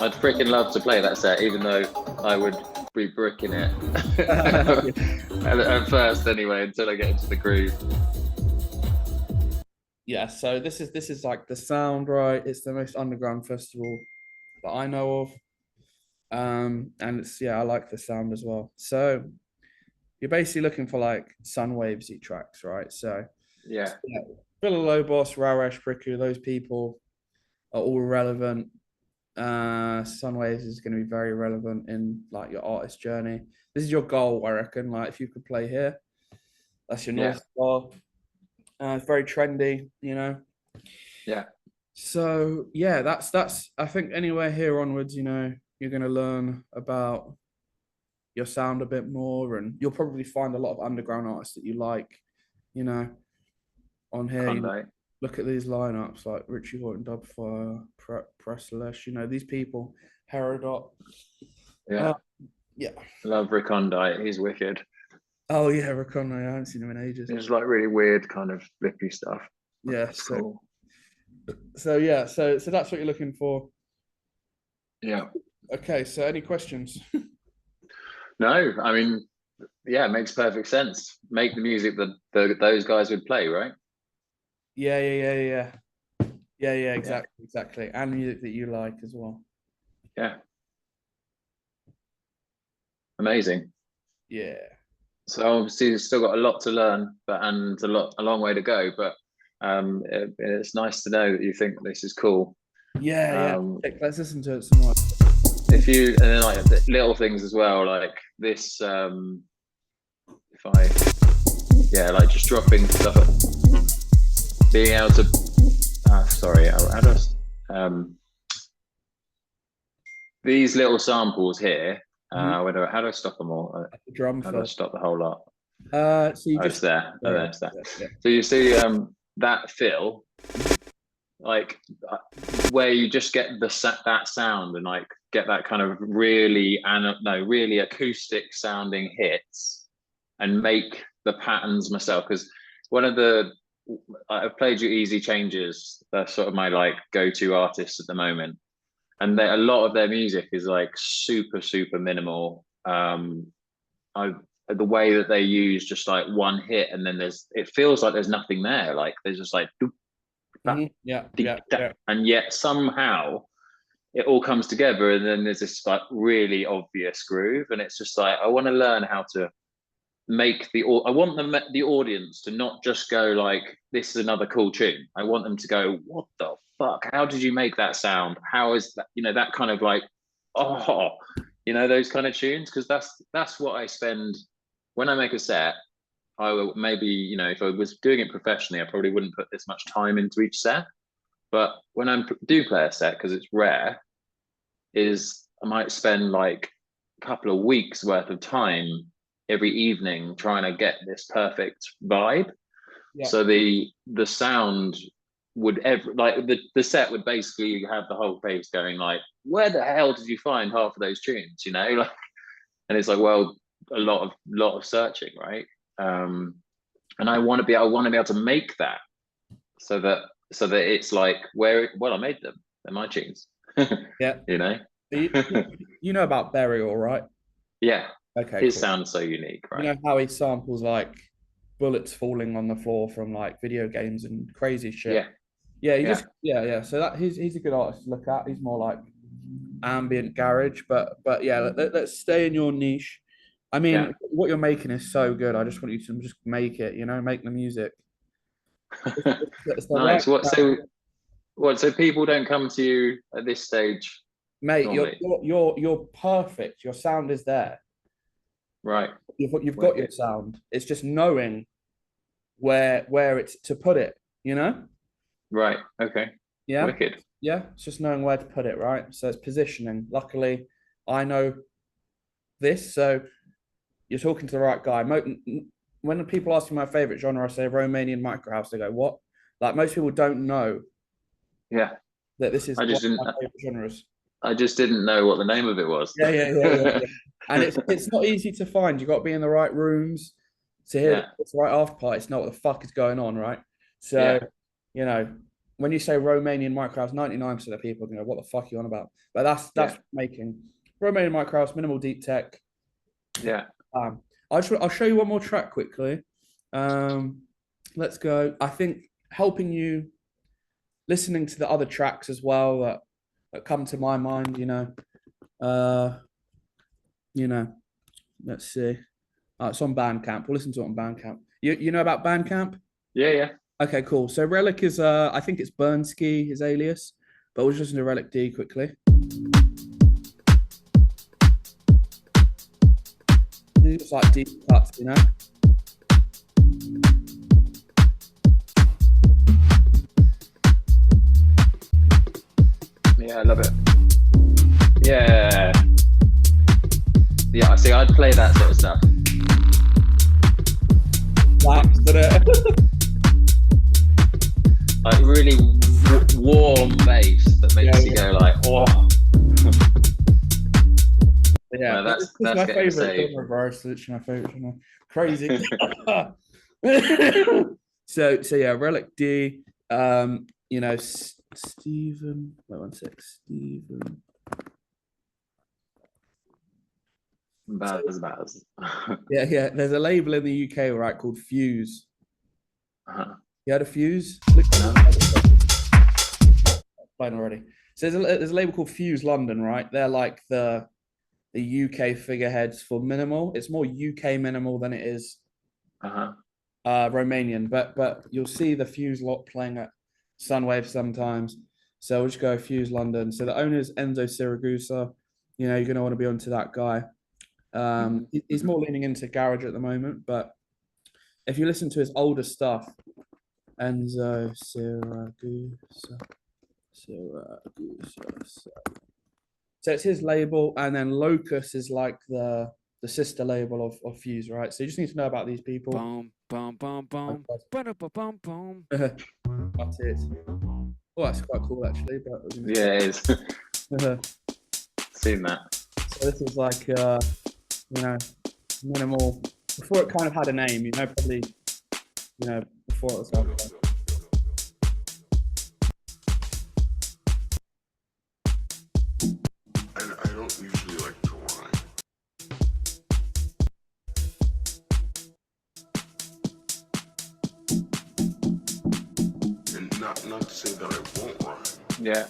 I'd freaking love to play that set, even though I would be bricking it at first anyway, until I get into the groove. Yeah, so this is like the sound, right? It's the most underground festival that I know of. And it's, yeah, I like the sound as well. So you're basically looking for like Sunwavesy tracks, right? So yeah, Villa Lobos, Raresh, Priku, those people are all relevant. Sunwaves is going to be very relevant in like your artist journey. This is your goal, I reckon. Like if you could play here, that's your North Star. It's very trendy, you know. Yeah. So yeah, that's I think anywhere here onwards, you know, you're going to learn about your sound a bit more, and you'll probably find a lot of underground artists that you like, you know, on here. You know, look at these lineups like Richie Horton, Dubfire, Presslesh, you know, these people, Herodot. Yeah. Yeah. Love Recondite. He's wicked. Oh yeah, Recondite. I haven't seen him in ages. It's like really weird kind of flippy stuff. Yeah. So cool. So yeah, so that's what you're looking for. Yeah. Okay, so any questions? No, I mean, yeah, it makes perfect sense. Make the music that those guys would play, right? Yeah, exactly. And music that you like as well. Yeah. Amazing. Yeah. So obviously you've still got a lot to learn, and a long way to go, but it's nice to know that you think this is cool. Yeah. Let's listen to it some more. If you, and then like little things as well, like this, if I, yeah, like just dropping stuff, being able to, sorry, how do I, these little samples here, how do I stop them all? Drum how do I stop the whole lot? So you it's there. Yeah. So you see that fill, like where you just get that sound and like get that kind of really acoustic sounding hits, and make the patterns myself. Because I've played you Easy Changes. That's sort of my like go-to artists at the moment, and a lot of their music is like super minimal. The way that they use just like one hit, and then it feels like there's nothing there. Like there's just like and yet somehow it all comes together, and then there's this like really obvious groove, and it's just like I want to learn how to make I want the audience to not just go like, this is another cool tune. I want them to go, what the fuck, how did you make that sound? How is that, you know, that kind of like, oh, you know, those kind of tunes. Because that's what I spend when I make a set. I will maybe, you know, if I was doing it professionally, I probably wouldn't put this much time into each set. But when I do play a set, because it's rare, I might spend like a couple of weeks worth of time every evening trying to get this perfect vibe. Yeah. So the sound would the set would basically have the whole place going like, where the hell did you find half of those tunes, you know? Like, and it's like, well, a lot of searching, right? And I want to be able to make that so that it's like, I made them, they're my tunes. Yeah. You know? You know about Burial, right? Yeah. Okay. His sounds so unique, right? You know how he samples like bullets falling on the floor from like video games and crazy shit. Yeah. So he's a good artist to look at. He's more like ambient garage, but yeah, let's stay in your niche. I mean, what you're making is so good. I just want you to just make it, you know, make the music. Nice. So people don't come to you at this stage Mate, normally? you're perfect. Your sound is there. Right. You've got your sound. It's just knowing where it's to put it, you know? Right. Okay. Yeah. Wicked. Yeah. It's just knowing where to put it, right? So it's positioning. Luckily, I know this. So you're talking to the right guy. When people ask me my favorite genre, I say Romanian micro house. They go, "What?" Like most people don't know Yeah. that this is I one just of didn't. my favorite genres. I just didn't know what the name of it was. Yeah. And it's not easy to find. You've got to be in the right rooms to hear Yeah. it's the right after party. It's not what the fuck is going on, right? So, Yeah. you know, when you say Romanian microhouse, 99% of people go, "What the fuck are you on about?" But that's making Romanian microhouse, minimal deep tech. Yeah. I'll show you one more track quickly. Let's go. I think helping you listening to the other tracks as well that come to my mind, let's see. It's on Bandcamp. We'll listen to it on Bandcamp. You know about Bandcamp? Yeah. Okay, cool. So Relic is I think it's Burnski, his alias, but we'll just listen to Relic D quickly. It's like deep cuts, you know. Yeah, I love it. Yeah. Yeah, see, I'd play that sort of stuff. Like really warm bass that makes you go like, oh. Yeah, well, that's my favorite genre, bro. It's literally my favorite genre. Crazy. So yeah, Relic D. Stephen. Wait 1 sec. Stephen. Baz. Yeah. There's a label in the UK, right, called Fuse. You had a Fuse? Playing already. So there's a label called Fuse London, right? They're like the UK figureheads for minimal. It's more UK minimal than it is Romanian. But you'll see the Fuse lot playing at Sunwave sometimes. So we'll just go Fuse London. So the owner is Enzo Siragusa. You're going to want to be onto that guy. He's more leaning into garage at the moment, but if you listen to his older stuff, Enzo Siragusa. So it's his label, and then Locus is like the sister label of Fuse, right? So you just need to know about these people. That's it. Oh, that's quite cool actually. But yeah, it is. Seen that. So this is like minimal before it kind of had a name, probably before it was like I don't usually like to rhyme. And not to say that I won't rhyme. Yeah.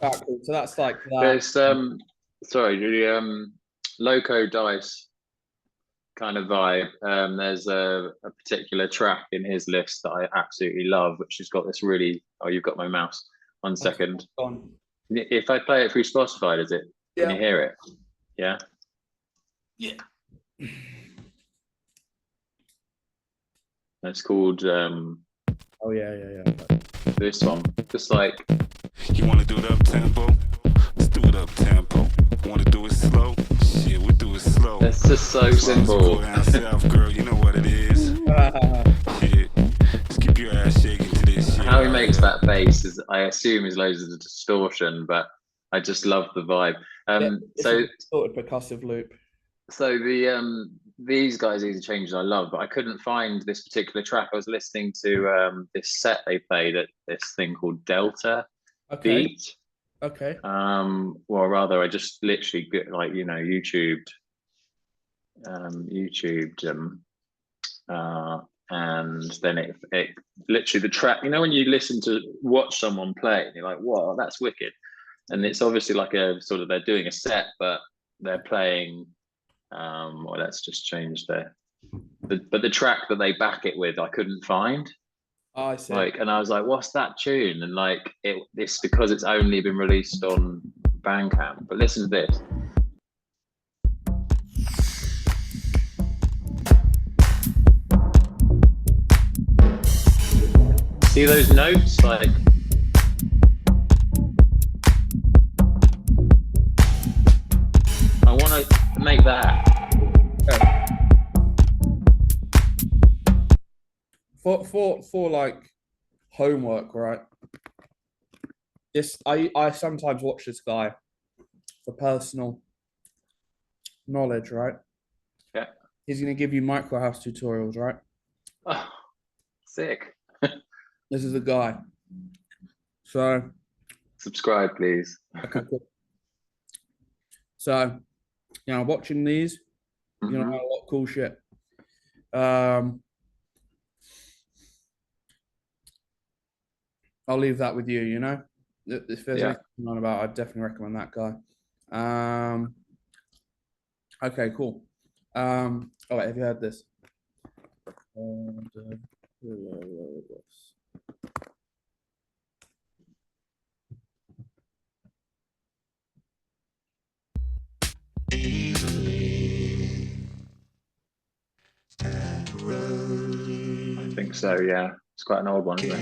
Cool. So that's like that. There's sorry, the Loco Dice kind of vibe. There's a particular track in his list that I absolutely love, which has got this really. Oh, you've got my mouse. 1 second. If I play it through Spotify, does it? Can you hear it? Yeah. Yeah. It's called. Oh yeah. This one, just like. You want to do it up tempo? Let's do it up tempo. Want to do it slow? Shit, we do it slow. It's just so simple. Down south, girl, you know what it is. Shit, just keep your ass shaking to this shit. How he makes that bass is, I assume, is loads of the distortion, but I just love the vibe. So distorted percussive loop. So these guys, these are changes I love, but I couldn't find this particular track. I was listening to this set they played at this thing called Delta Beat. Okay. Well, rather, I just literally YouTubed and then it literally the track. When you watch someone play, and you're like, "Whoa, that's wicked!" And it's obviously like a sort of they're doing a set, but they're playing. Well, let's just change there. But the track that they back it with, I couldn't find. Oh, I see. And I was like, "What's that tune?" And it's because it's only been released on Bandcamp. But listen to this. See those notes? Like, I want to make that. For like homework, right? This I sometimes watch this guy for personal knowledge, right? Yeah. He's gonna give you micro house tutorials, right? Oh, sick. This is the guy. So Subscribe, please. okay, cool. So, you know, watching these, you know, a lot of cool shit. I'll leave that with you, you know. If there's anything on about, I'd definitely recommend that guy. Okay, cool. Oh wait, have you heard this? I think so, yeah. It's quite an old one, isn't it?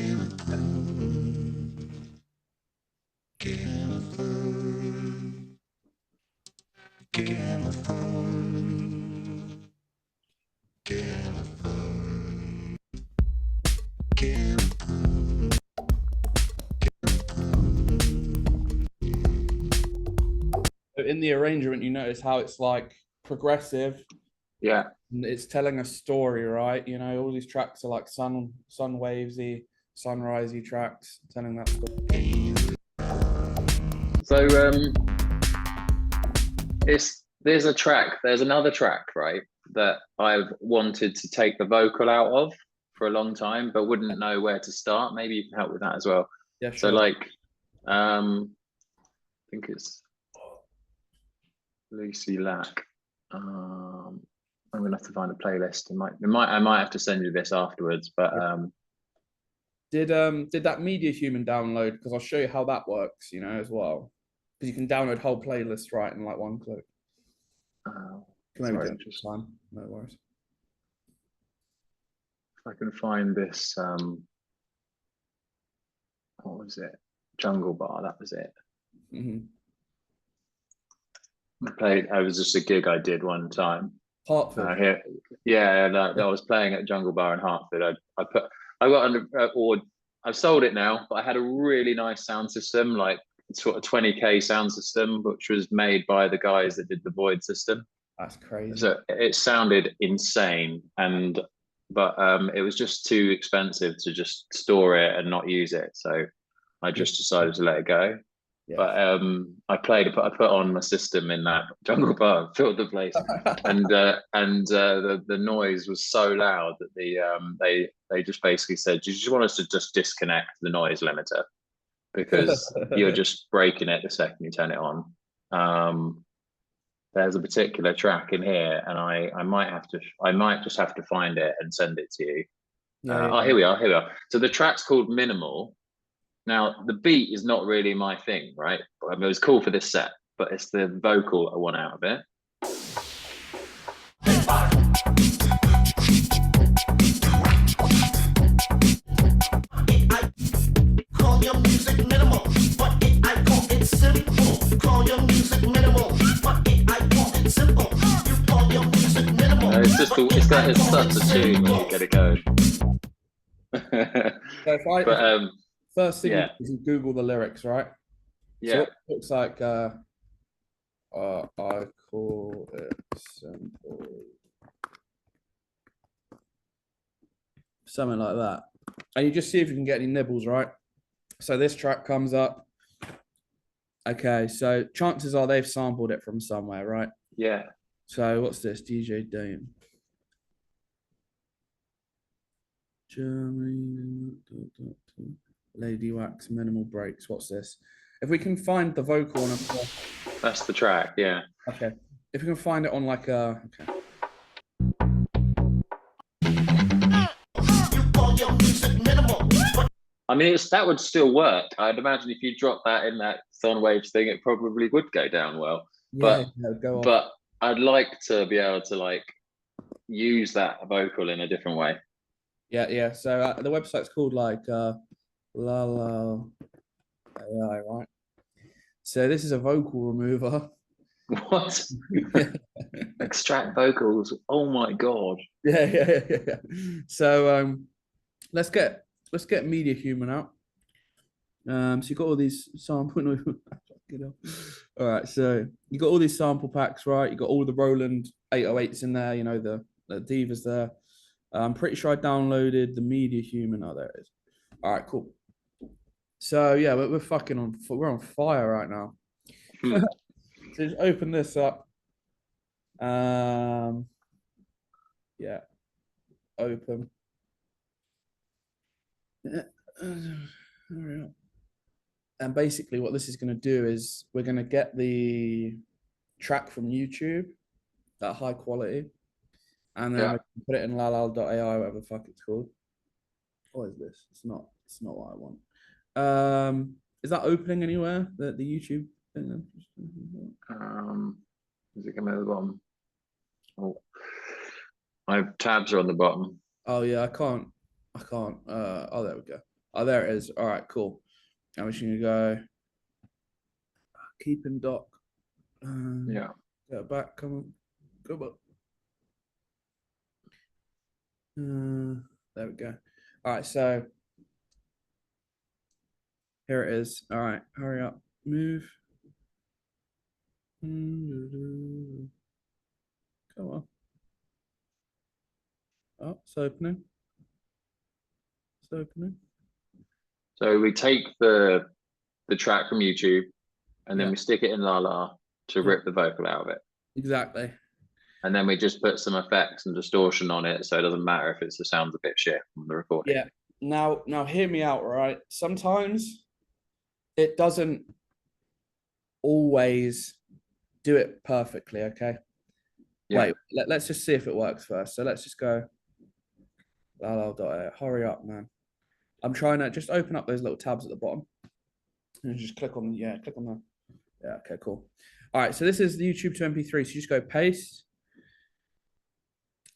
In the arrangement, you notice how it's like progressive. Yeah. And it's telling a story, right? You know, all these tracks are like sun wavesy, sunrisey tracks, telling that story. So there's another track, right, that I've wanted to take the vocal out of for a long time, but wouldn't know where to start. Maybe you can help with that as well. Yeah, sure. So like, I think it's Lucy Lack. I'm gonna have to find a playlist. I might have to send you this afterwards, but did that Media Human download? Because I'll show you how that works, you know, as well. Because you can download whole playlists right in like one click. Maybe do it this time. No worries. If I can find this, what was it? Jungle Bar. That was it. I was just a gig I did one time. Hartford. I was playing at Jungle Bar in Hartford. I've sold it now, but I had a really nice sound system, like sort of 20k sound system, which was made by the guys that did the Void system. That's crazy. So it sounded insane, but it was just too expensive to just store it and not use it. So I just decided to let it go. Yeah. But I put on my system in that Jungle Bar, filled the place, and the noise was so loud that they just basically said, "Do you just want us to just disconnect the noise limiter because you're just breaking it the second you turn it on." There's a particular track in here, and I might just have to find it and send it to you. Oh, here we are. So the track's called Minimal. Now, the beat is not really my thing, right? I mean, it was cool for this set, but it's the vocal I want out of it. Call your music minimal, but I call it simple. Call your music minimal, but I call it simple. You call your music minimal. It's such a tune when you get it going. So first thing is you Google the lyrics, right? Yeah. So it looks like I call it simple. Something like that. And you just see if you can get any nibbles, right? So this track comes up. Okay, so chances are they've sampled it from somewhere, right? Yeah. So what's this? DJ Dane. Germany. Lady Wax, Minimal Breaks. What's this? If we can find the vocal on a... That's the track, yeah. Okay. If we can find it on like a... Okay. I mean, that would still work. I'd imagine if you drop that in that Thornwaves thing, it probably would go down well. Yeah, no, go on. But I'd like to be able to like use that vocal in a different way. Yeah. So the website's called like La La AI, right? So this is a vocal remover. What? Extract vocals. Oh my god. Yeah. So let's get Media Human out. So you got all these sample. All right, so you got all these sample packs, right? You got all the Roland 808s in there. You know the Divas there. I'm pretty sure I downloaded the Media Human. Oh, there it is. All right, cool. So yeah, we're on fire right now. So just open this up. Yeah, open. Hurry up. And basically what this is going to do is we're going to get the track from YouTube at high quality, and then we can put it in lalal.ai, whatever the fuck it's called. What is this? It's not what I want. Is that opening anywhere, the YouTube thing? Is it coming at the bottom? Oh, my tabs are on the bottom. Oh yeah, I can't. Oh, there we go. Oh, there it is. All right, cool. I'm just gonna go keep in dock. Yeah. Go back. Come on. Go back. There we go. All right, so here it is. All right, hurry up. Move. Come on. Oh, it's opening. It's opening. So we take the track from YouTube and then we stick it in Lala to rip the vocal out of it. Exactly. And then we just put some effects and distortion on it, so it doesn't matter if the sound's a bit shit from the recording. Yeah. Now hear me out, right? Sometimes it doesn't always do it perfectly, okay? Yeah. Wait, let's just see if it works first. So let's just go. Hurry up, man. I'm trying to just open up those little tabs at the bottom. And just click on that. Yeah, okay, cool. All right, so this is the YouTube to MP3. So you just go paste.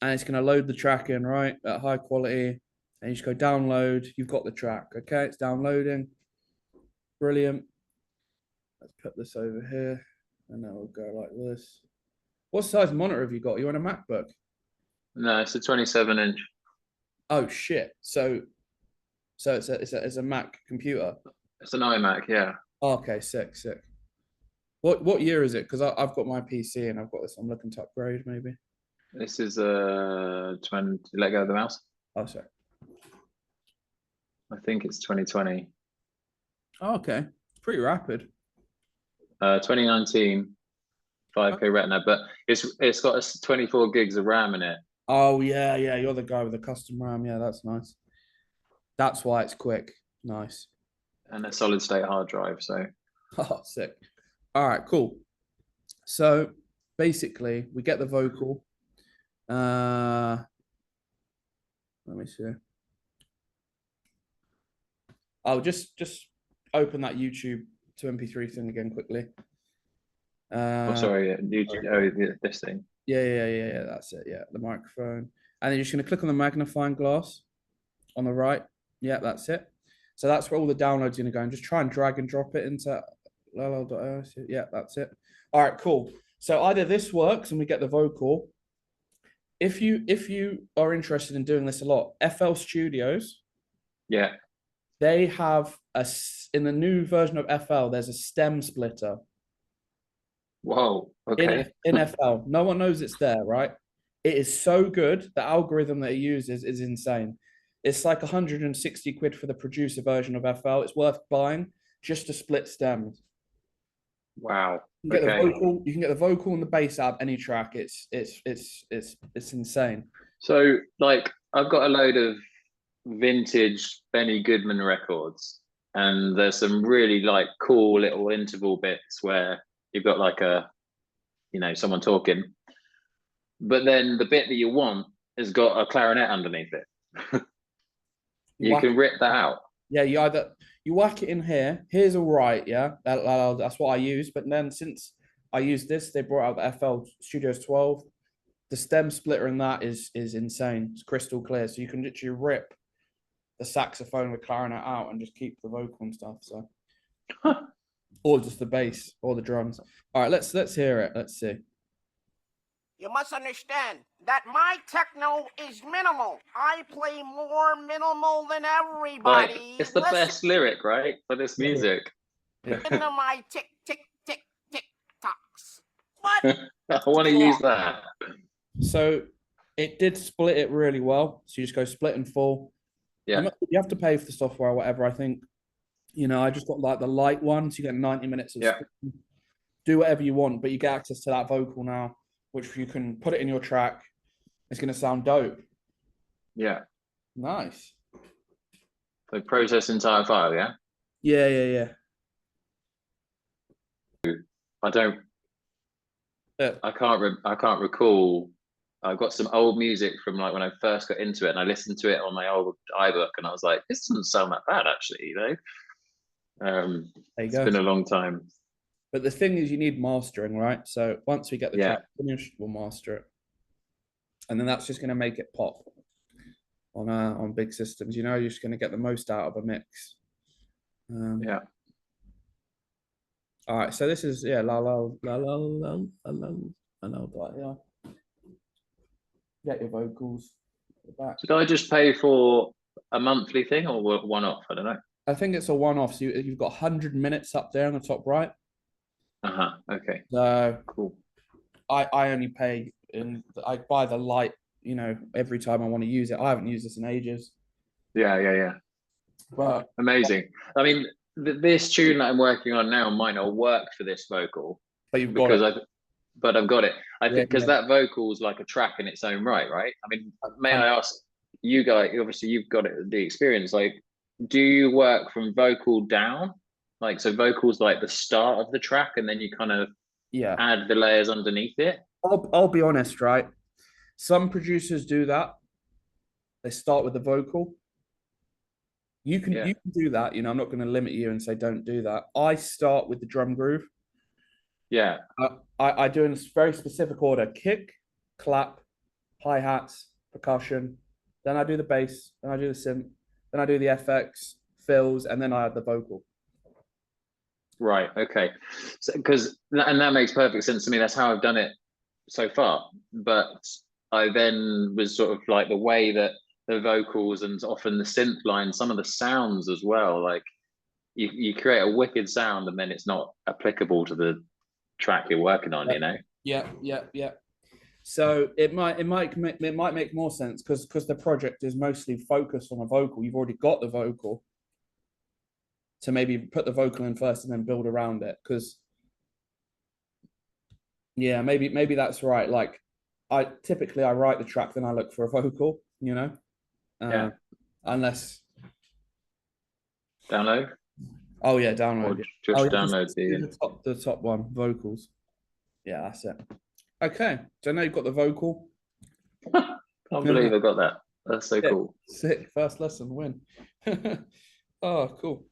And it's going to load the track in, right, at high quality. And you just go download. You've got the track, okay? It's downloading. Brilliant. Let's put this over here. And then we'll go like this. What size monitor have you got? You on a MacBook? No, it's a 27-inch. Oh, shit. So it's a Mac computer? It's an iMac, yeah. Oh, okay, sick. What year is it? Because I've got my PC and I've got this. I'm looking to upgrade, maybe. This is let go of the mouse. Oh, sorry. I think it's 2020. Oh, okay. It's pretty rapid. 2019, 5K Retina, but it's got 24 gigs of RAM in it. Oh yeah. You're the guy with the custom RAM. Yeah, that's nice. That's why it's quick. Nice. And a solid state hard drive. So. Oh, sick. All right, cool. So basically, we get the vocal. Let me see. I'll just open that YouTube to MP3 thing again quickly. Sorry, YouTube, this thing. Yeah, that's it. Yeah, the microphone. And then you're just going to click on the magnifying glass on the right. Yeah, that's it. So that's where all the downloads are going to go. And just try and drag and drop it into lalal.ai. Yeah, that's it. All right, cool. So either this works and we get the vocal. If you are interested in doing this a lot, FL Studios. Yeah. They have in the new version of FL, there's a stem splitter. Whoa. Okay. In FL, no one knows it's there, right? It is so good. The algorithm that it uses is insane. It's like 160 quid for the producer version of FL. It's worth buying just to split stems. Wow. You can get the vocal and the bass out of any track. It's insane. So like I've got a load of vintage Benny Goodman records, and there's some really like cool little interval bits where you've got like someone talking, but then the bit that you want has got a clarinet underneath it. You can rip that out. Yeah, you whack it in here. Here's all right. Yeah, that's what I use. But then since I use this, they brought out the FL Studios 12. The stem splitter in that is insane. It's crystal clear, so you can literally rip the saxophone with clarinet out and just keep the vocal and stuff. So, or just the bass or the drums. All right, let's hear it. Let's see. You must understand that my techno is minimal. I play more minimal than everybody. Like, it's the best lyric, right, for this music. Listen to my tick, tick, tick, tick tocks. What? I want to use that. So it did split it really well. So you just go split and full. Yeah. You have to pay for the software or whatever. I think, I just got like the light one. So you get 90 minutes of do whatever you want, but you get access to that vocal now, which you can put it in your track. It's going to sound dope. Yeah. Nice. So process entire file, yeah? Yeah. I can't recall. I've got some old music from like when I first got into it, and I listened to it on my old iBook, and I was like, this doesn't sound that bad, actually, It's been a long time. But the thing is, you need mastering, right? So once we get the track finished, we'll master it, and then that's just going to make it pop on big systems. You're just going to get the most out of a mix. Yeah. All right, so this is la la la la la la la la la. Get your vocals. Should I just pay for a monthly thing or one off? I don't know. I think it's a one-off. So you've got 100 minutes up there on the top right. Okay. So cool. I only pay I buy the light, every time I want to use it. I haven't used this in ages. Yeah. But amazing. I mean, this tune that I'm working on now might not work for this vocal, but you've got it. But I've got it. I think because that vocal is like a track in its own right? I mean, may I ask you guys? Obviously, you've got the experience. Like, do you work from vocal down? Like, so vocals like the start of the track, and then you kind of add the layers underneath it. I'll be honest, right? Some producers do that. They start with the vocal. You can do that. I'm not going to limit you and say don't do that. I start with the drum groove. Yeah. I do in a very specific order: kick, clap, hi-hats, percussion. Then I do the bass. Then I do the synth. Then I do the FX, fills, and then I add the vocal. Right. Okay. So, and that makes perfect sense to me. That's how I've done it so far. But I then was sort of like the way that the vocals and often the synth line, some of the sounds as well. Like you create a wicked sound, and then it's not applicable to the track you're working on. Yeah. So it might make more sense because the project is mostly focused on a vocal. You've already got the vocal, to maybe put the vocal in first and then build around it. Because maybe that's right. Like I typically write the track, then I look for a vocal. Unless download. Oh yeah, download. Just download the top one, vocals. Yeah, that's it. Okay, so now you've got the vocal. Can't believe I got that. That's so cool. Sick. First lesson win. Oh, cool.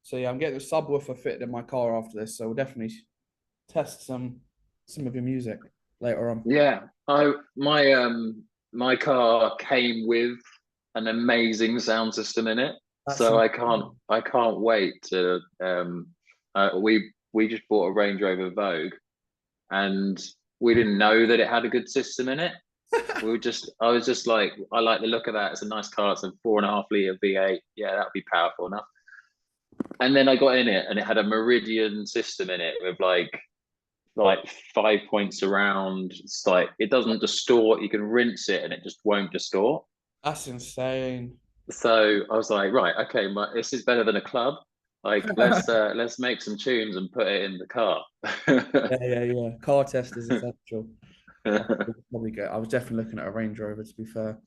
So yeah, I'm getting a subwoofer fitted in my car after this, so we'll definitely test some of your music later on. Yeah, my car came with an amazing sound system in it. So I can't wait to we just bought a Range Rover Vogue, and we didn't know that it had a good system in it. I was just like, I like the look of that. It's a nice car. It's a 4.5 litre V8. Yeah, that'd be powerful enough. And then I got in it, and it had a Meridian system in it with like 5 points around. It's like it doesn't distort. You can rinse it, and it just won't distort. That's insane. So I was like, right, okay, this is better than a club. Like, let's make some tunes and put it in the car. Yeah. Car test is essential. Probably good. I was definitely looking at a Range Rover, to be fair.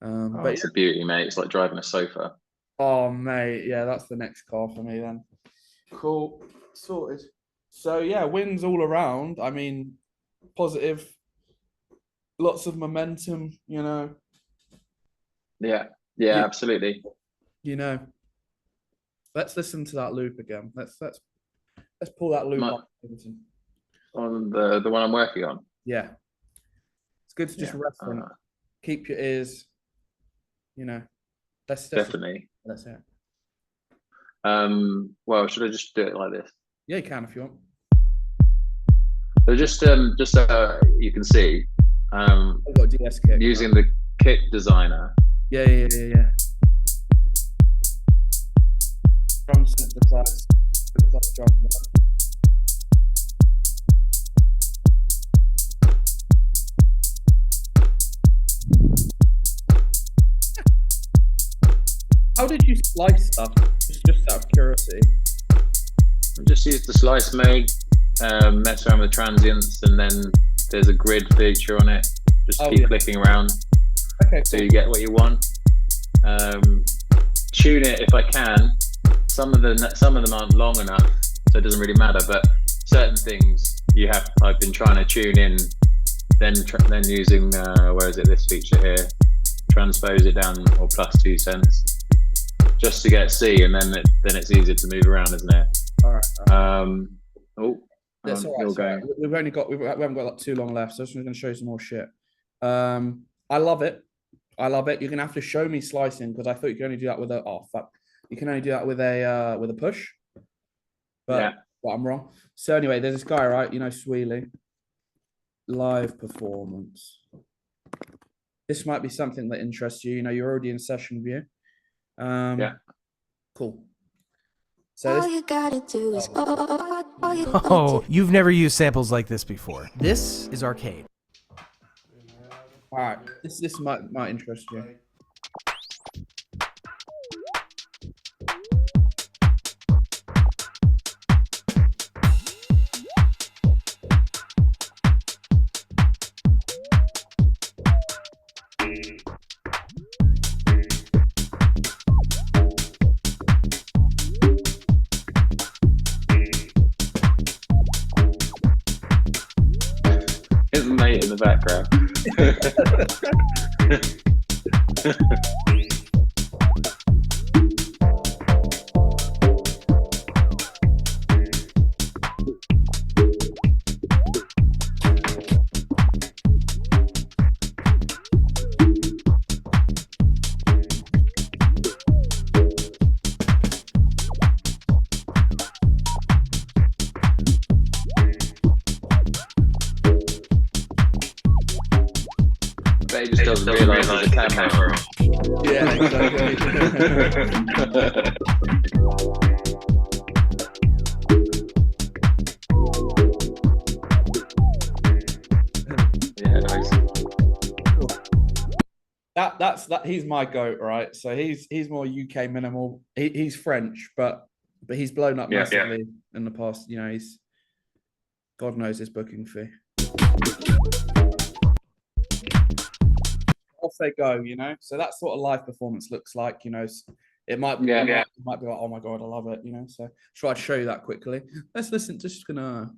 But it's a beauty, mate. It's like driving a sofa. Oh, mate, yeah, that's the next car for me then. Cool, sorted. So yeah, wins all around. I mean, positive. lots of momentum, you know. Yeah, You- absolutely. You know, let's listen to that loop again. Let's pull that loop up. On the one I'm working on. Yeah, it's good to just reference. Keep your ears. You know, that's Definitely. That's it. Well, should I just do it like this? Yeah, you can if you want. So just so you can see, I've got a DS kick. using the kick designer. Yeah. Drum synthesize drums. How did you slice stuff? Just out of curiosity. Just use the slice mode, mess around with transients, and then there's a grid feature on it. Just keep clicking around till you get what you want. Tune it if I can. Some of them aren't long enough, so it doesn't really matter. But certain things I've been trying to tune in, then using where is it? This feature here, transpose it down or +2 cents, just to get C, and then it's easier to move around, isn't it? All right. That's all right. We haven't got like too long left, so I'm just going to show you some more shit. I love it. You're gonna have to show me slicing because I thought you could only do that with a You can only do that with a push. But I'm wrong. So anyway, there's this guy, right? You know, Sweely. Live performance. This might be something that interests you. You know, you're already in session view. Cool. So all you gotta do is you've never used samples like this before. This is arcade. All right, this might interest you. His mate in the background. But he just doesn't realise there's a camera on. Yeah, exactly. Yeah, nice. He's my goat, right? So he's more UK minimal. He's French, but he's blown up massively in the past. You know, he's God knows his booking fee. Off they go, you know. So that's what a live performance looks like, you know. It might be, it might be like, oh my god, I love it, you know. So try to show you that quickly. Let's listen. Just gonna.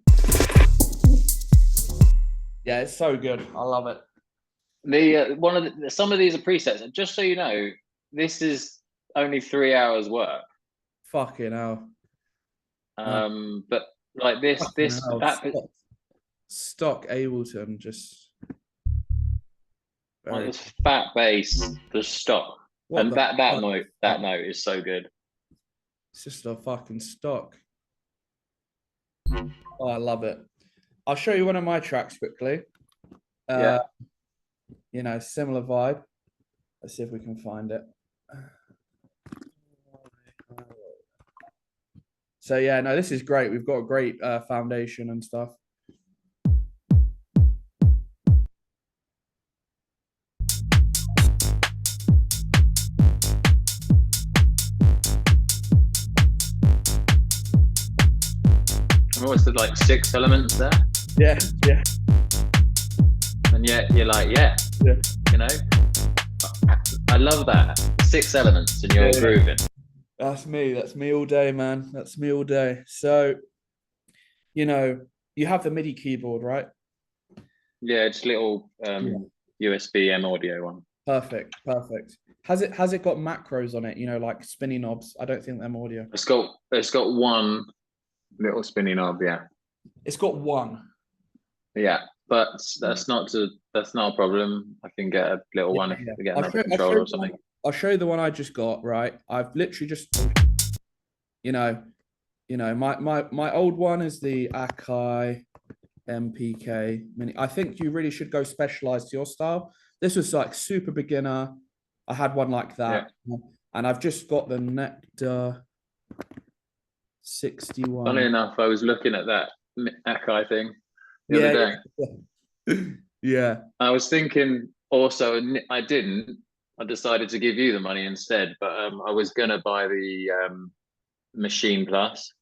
Yeah, it's so good. I love it. Some of these are presets. Just so you know, this is only 3 hours work. Fucking hell. But like stock Ableton just. Like this fat bass, the stock, and that note is so good. It's just a fucking stock. Oh, I love it. I'll show you one of my tracks quickly. You know, similar vibe. Let's see if we can find it. So yeah, no, this is great. We've got a great foundation and stuff. What's the like 6 elements there? Yeah. And yet you're like, you know, I love that 6 elements and you're grooving. That's me all day, man. That's me all day. So, you know, you have the MIDI keyboard, right? Yeah, just little USB M audio one. Perfect. Has it got macros on it? You know, like spinny knobs. I don't think them audio. It's got one little spinny knob. Yeah, It's got one. yeah, but that's not a problem. I can get a little one if we get another controller or something. I'll show you the one I just got. Right, I've literally just, you know, my old one is the Akai MPK Mini. I think you really should go specialized to your style. This was like super beginner. I had one like that, and I've just got the Nectar 61. Funny enough, I was looking at that Akai thing the other day. Yeah. I was thinking also, and I didn't. I decided to give you the money instead, but I was gonna buy the Machine Plus.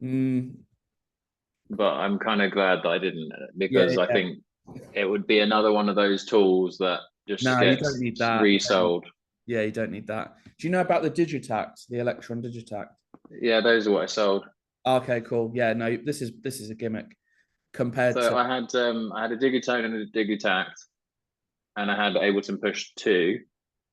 But I'm kind of glad that I didn't, because I think it would be another one of those tools that just gets you don't need that. resold. Yeah, you don't need that. Do you know about the Digitact, the Electron Digitact? Yeah, those are what I sold. Okay, cool. Yeah, no, this is a gimmick compared to. I had a Digitone and a Digitact, and I had Ableton Push 2.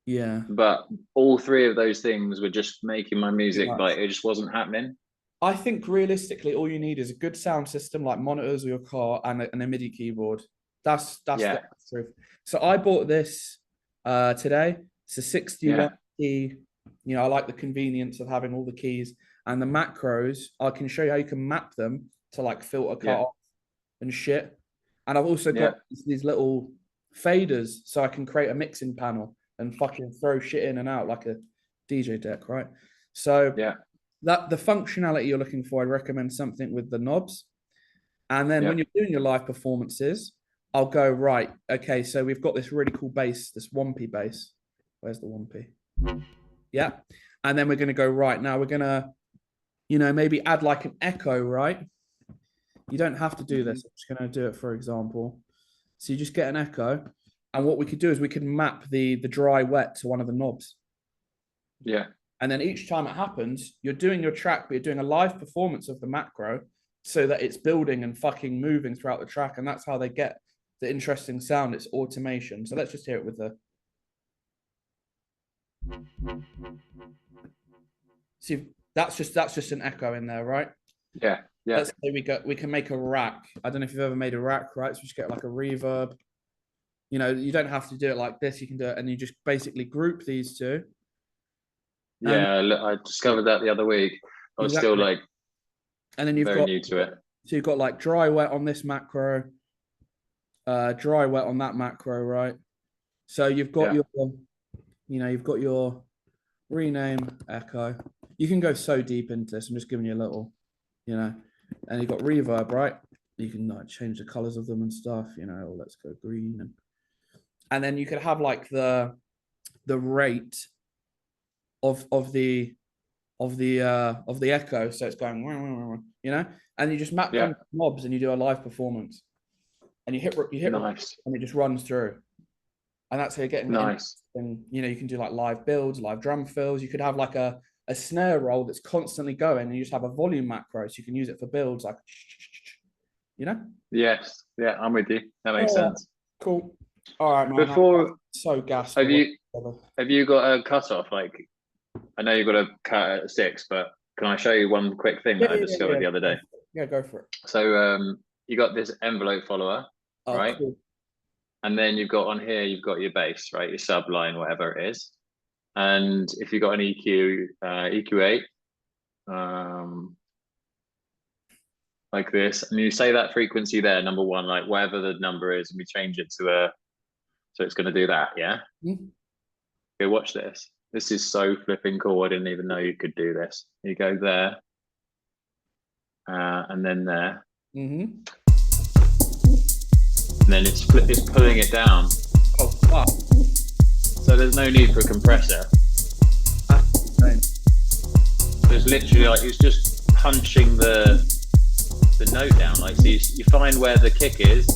Yeah. But all three of those things were just making my music like it just wasn't happening. I think realistically, all you need is a good sound system, like monitors or your car, and a MIDI keyboard. That's the truth. So I bought this today. It's a 61 key. You know, I like the convenience of having all the keys and the macros. I can show you how you can map them to like filter cut off and shit. And I've also got these little faders, so I can create a mixing panel and fucking throw shit in and out like a DJ deck, right? So that the functionality you're looking for, I'd recommend something with the knobs. And then when you're doing your live performances, I'll go, right, okay, so we've got this really cool bass, this Wompy bass. Where's the Wompy? Yeah. And then we're going to go, right, now we're going to, you know, maybe add like an echo, right? You don't have to do this. I'm just going to do it, for example. So you just get an echo. And what we could do is we could map the dry wet to one of the knobs. Yeah. And then each time it happens, you're doing your track, but you're doing a live performance of the macro so that it's building and fucking moving throughout the track. And that's how they get the interesting sound. It's automation. So let's just hear it with the. See, that's just an echo in there, right? Yeah. Yeah. Let's say we can make a rack. I don't know if you've ever made a rack, right? So we just get like a reverb. You know, you don't have to do it like this. You can do it, and you just basically group these two. Yeah, I discovered that the other week. I was still like, and then you've very got new to it. So you've got like dry wet on this macro, dry wet on that macro, right? So you've got your, you know, you've got your rename echo. You can go so deep into this. I'm just giving you a little, you know, and you've got reverb, right? You can like change the colors of them and stuff, you know. Oh, let's go green, and then you could have like the rate of the echo, so it's going, you know, and you just map them knobs and you do a live performance, and you hit nice. and it just runs through, and that's how you're getting nice. And you know, you can do like live builds, live drum fills. You could have like a snare roll that's constantly going, and you just have a volume macro, so you can use it for builds, like, you know. Yes, yeah, I'm with you. That makes sense. Cool. All right, man. Before, so gas. have you got a cutoff? Like, I know you've got a cut at 6, but can I show you one quick thing that I discovered the other day? Yeah, go for it. So you got this envelope follower, right? Cool. And then you've got on here, you've got your bass, right? Your subline, whatever it is. And if you've got an EQ, EQ8, like this, and you say that frequency there, number 1, like whatever the number is, and we change it to so it's going to do that, yeah? Okay, watch this. This is so flipping cool. I didn't even know you could do this. You go there, and then there. And then it's pulling it down. Oh, fuck. So there's no need for a compressor. It's literally like it's just punching the note down. Like, so you find where the kick is,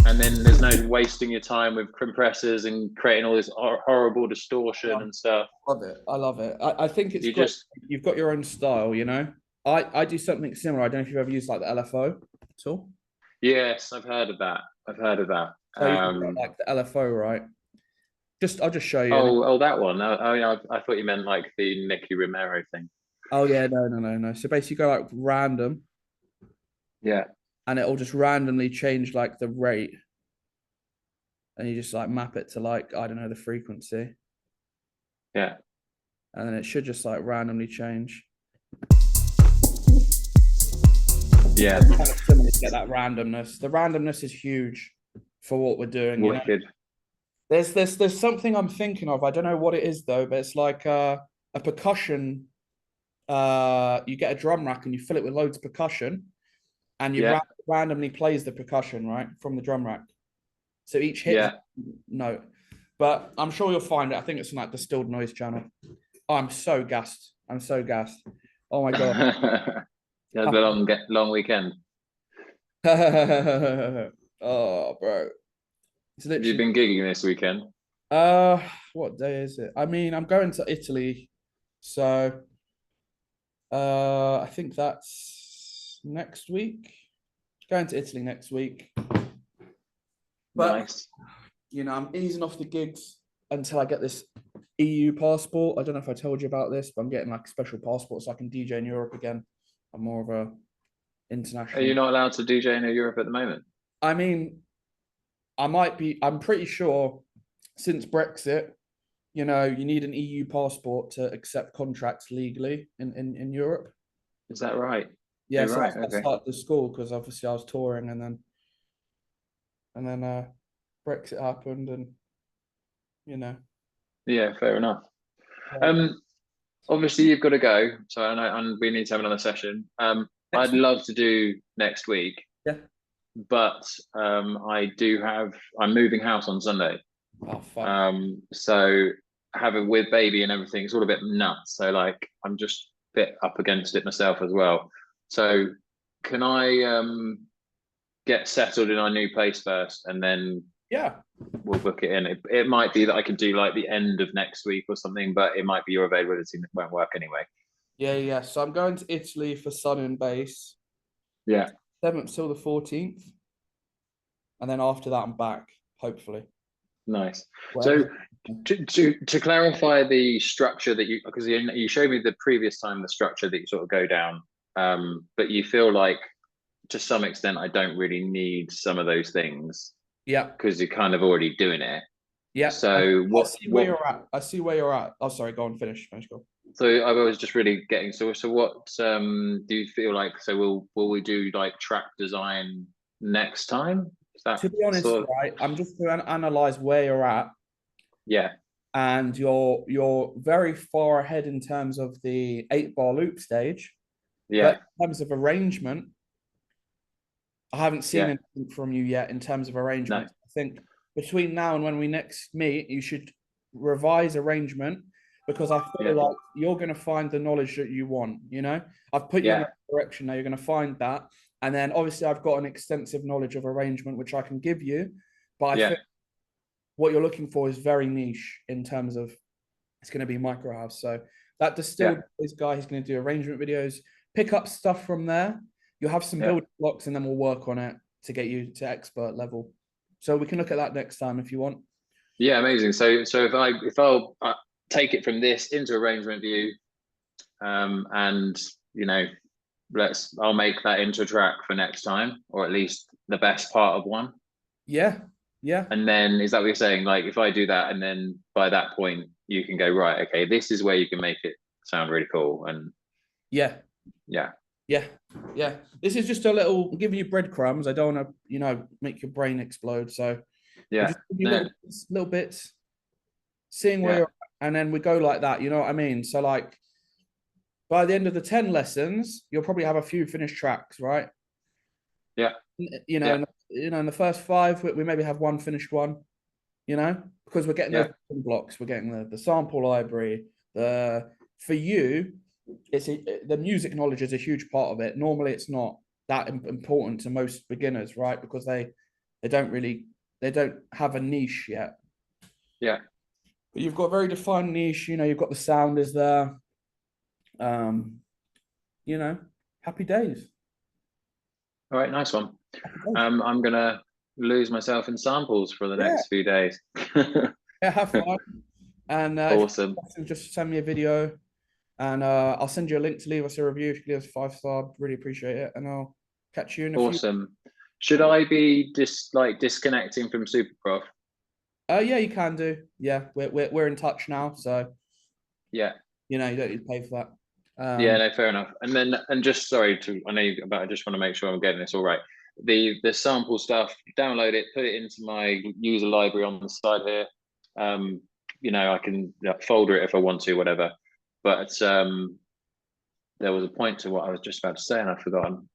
and then there's no wasting your time with compressors and creating all this horrible distortion and stuff. I love it. I think it's you've got your own style, you know. I do something similar. I don't know if you've ever used like the LFO at all. Yes, I've heard of that. I've heard of that. So you can get like the LFO, right? I'll just show you. Oh, that one. Oh, yeah. I thought you meant like the Nicky Romero thing. Oh yeah, no. So basically, you go like random, Yeah. and it'll just randomly change like the rate, and you just like map it to like, I don't know, the frequency, Yeah. and then it should just like randomly change. Yeah. Kind of similar to get that randomness. The randomness is huge for what we're doing. You know? Wicked. There's something I'm thinking of. I don't know what it is though, but it's like a percussion. You get a drum rack and you fill it with loads of percussion, and you randomly plays the percussion right from the drum rack. So each hit is a note. But I'm sure you'll find it. I think it's on like Distilled Noise channel. Oh, I'm so gassed. Oh my god. Yeah, the long weekend. Oh, bro. Have you been gigging this weekend? What day is it? I mean, I'm going to Italy, so I think that's next week. Going to Italy next week. But Nice. you know, I'm easing off the gigs until I get this EU passport. I don't know if I told you about this, but I'm getting like a special passport so I can DJ in Europe again. I'm more of a international. Are you not allowed to DJ in Europe at the moment? I mean, I might be. I'm pretty sure since Brexit, you know, you need an EU passport to accept contracts legally in Europe. Is that right? Yeah, You're so right. I started the school because obviously I was touring, and then Brexit happened, and you know. Yeah, fair enough. Obviously you've got to go, so I know, and we need to have another session. I'd love to do next week. Yeah. But I'm moving house on Sunday. Oh fuck. So having with baby and everything, it's all a bit nuts. So like I'm just a bit up against it myself as well. So can I get settled in our new place first, and then we'll book it in. It might be that I can do like the end of next week or something, but it might be your availability that won't work anyway. Yeah. So I'm going to Italy for Sun and Bass. Yeah. 7th till the 14th. And then after that, I'm back, hopefully. Nice. Whatever. So to clarify the structure that because you showed me the previous time the structure that you sort of go down, but you feel like to some extent I don't really need some of those things. Yeah. Because you're kind of already doing it. Yeah. So I see where you're at. I see where you're at. Oh, sorry. Go on. Finish. Go. So I was just really getting. So what do you feel like? So will we do like track design next time? To be honest, right, I'm just going to analyze where you're at. Yeah. And you're very far ahead in terms of the 8-bar loop stage. Yeah. But in terms of arrangement, I haven't seen anything from you yet in terms of arrangement. No. I think between now and when we next meet, you should revise arrangement, because I feel like you're going to find the knowledge that you want. You know, I've put you in that direction. Now you're going to find that. And then obviously I've got an extensive knowledge of arrangement, which I can give you. But I think what you're looking for is very niche in terms of it's going to be micro house. So that Distilled Noise guy, he's going to do arrangement videos, pick up stuff from there. You'll have some building blocks, and then we'll work on it to get you to expert level. So we can look at that next time if you want. Yeah, amazing. So if I'll take it from this into arrangement view, and you know, I'll make that into a track for next time, or at least the best part of one. Yeah. And then is that what you're saying? Like if I do that, and then by that point you can go, right, okay, this is where you can make it sound really cool. And yeah. This is just a little, I'm giving you breadcrumbs. I don't want to, you know, make your brain explode. So just give you little bits, seeing where you're at, and then we go like that. You know what I mean? So like by the end of the 10 lessons, you'll probably have a few finished tracks, right? Yeah. You know, in the first 5, we maybe have one finished one. You know, because we're getting the blocks, we're getting the sample library. For you, the music knowledge is a huge part of it. Normally it's not that important to most beginners, right? Because they don't have a niche yet. Yeah. But you've got a very defined niche, you know, you've got the sound is there. You know, happy days. All right, nice one. I'm gonna lose myself in samples for the next few days. Yeah, have fun. And Awesome. just send me a video, and I'll send you a link to leave us a review. If you leave us a 5-star, really appreciate it. And I'll catch you in a few. Awesome. Should I be disconnecting from Superprof? Yeah, you can do. Yeah, we're in touch now, so Yeah. you know you don't need to pay for that. Yeah, no, fair enough. And then, and just sorry to, I know, but I just want to make sure I'm getting this all right. The sample stuff, download it, put it into my user library on the side here. You know, I can folder it if I want to, whatever. But there was a point to what I was just about to say, and I've forgotten.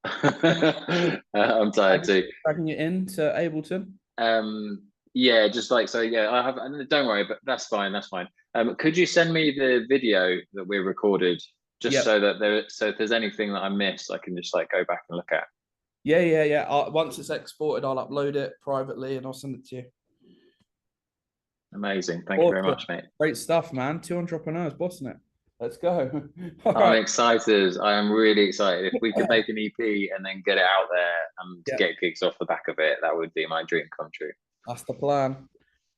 I'm tired too. Dragging it into Ableton. Yeah, just like so. Yeah, I have. Don't worry, but that's fine. That's fine. Could you send me the video that we recorded, just so that so if there's anything that I missed, I can just like go back and look at. Yeah. Once it's exported, I'll upload it privately and I'll send it to you. Amazing. Thank you very much, mate. Great stuff, man. 2 entrepreneurs bossing it. Let's go. I'm excited. I am really excited. If we could make an EP and then get it out there and get gigs off the back of it, that would be my dream come true. That's the plan.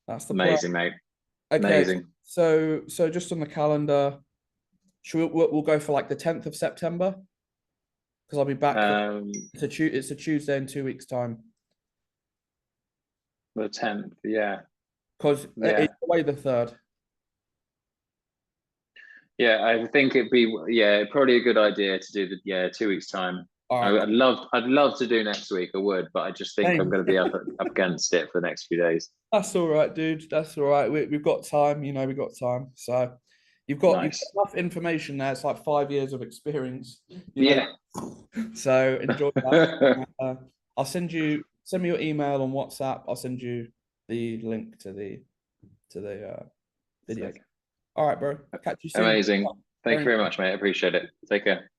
That's the amazing, plan. mate. Okay, amazing. So just on the calendar, we'll go for like the 10th of September, because I'll be back. It's a Tuesday in 2 weeks' time. The 10th, yeah. Because it's away the 3rd. Yeah, I think it'd be probably a good idea to do the 2 weeks time. Right. I'd love to do next week. I would, but I just think I'm going to be up against it for the next few days. That's all right, dude. That's all right. We've got time. You know, we've got time. So you've got enough information there. It's like 5 years of experience. You know? So enjoy that. Send me your email on WhatsApp. I'll send you the link to the video. All right, bro. I'll catch you soon. Amazing. Thank you very much, mate. I appreciate it. Take care.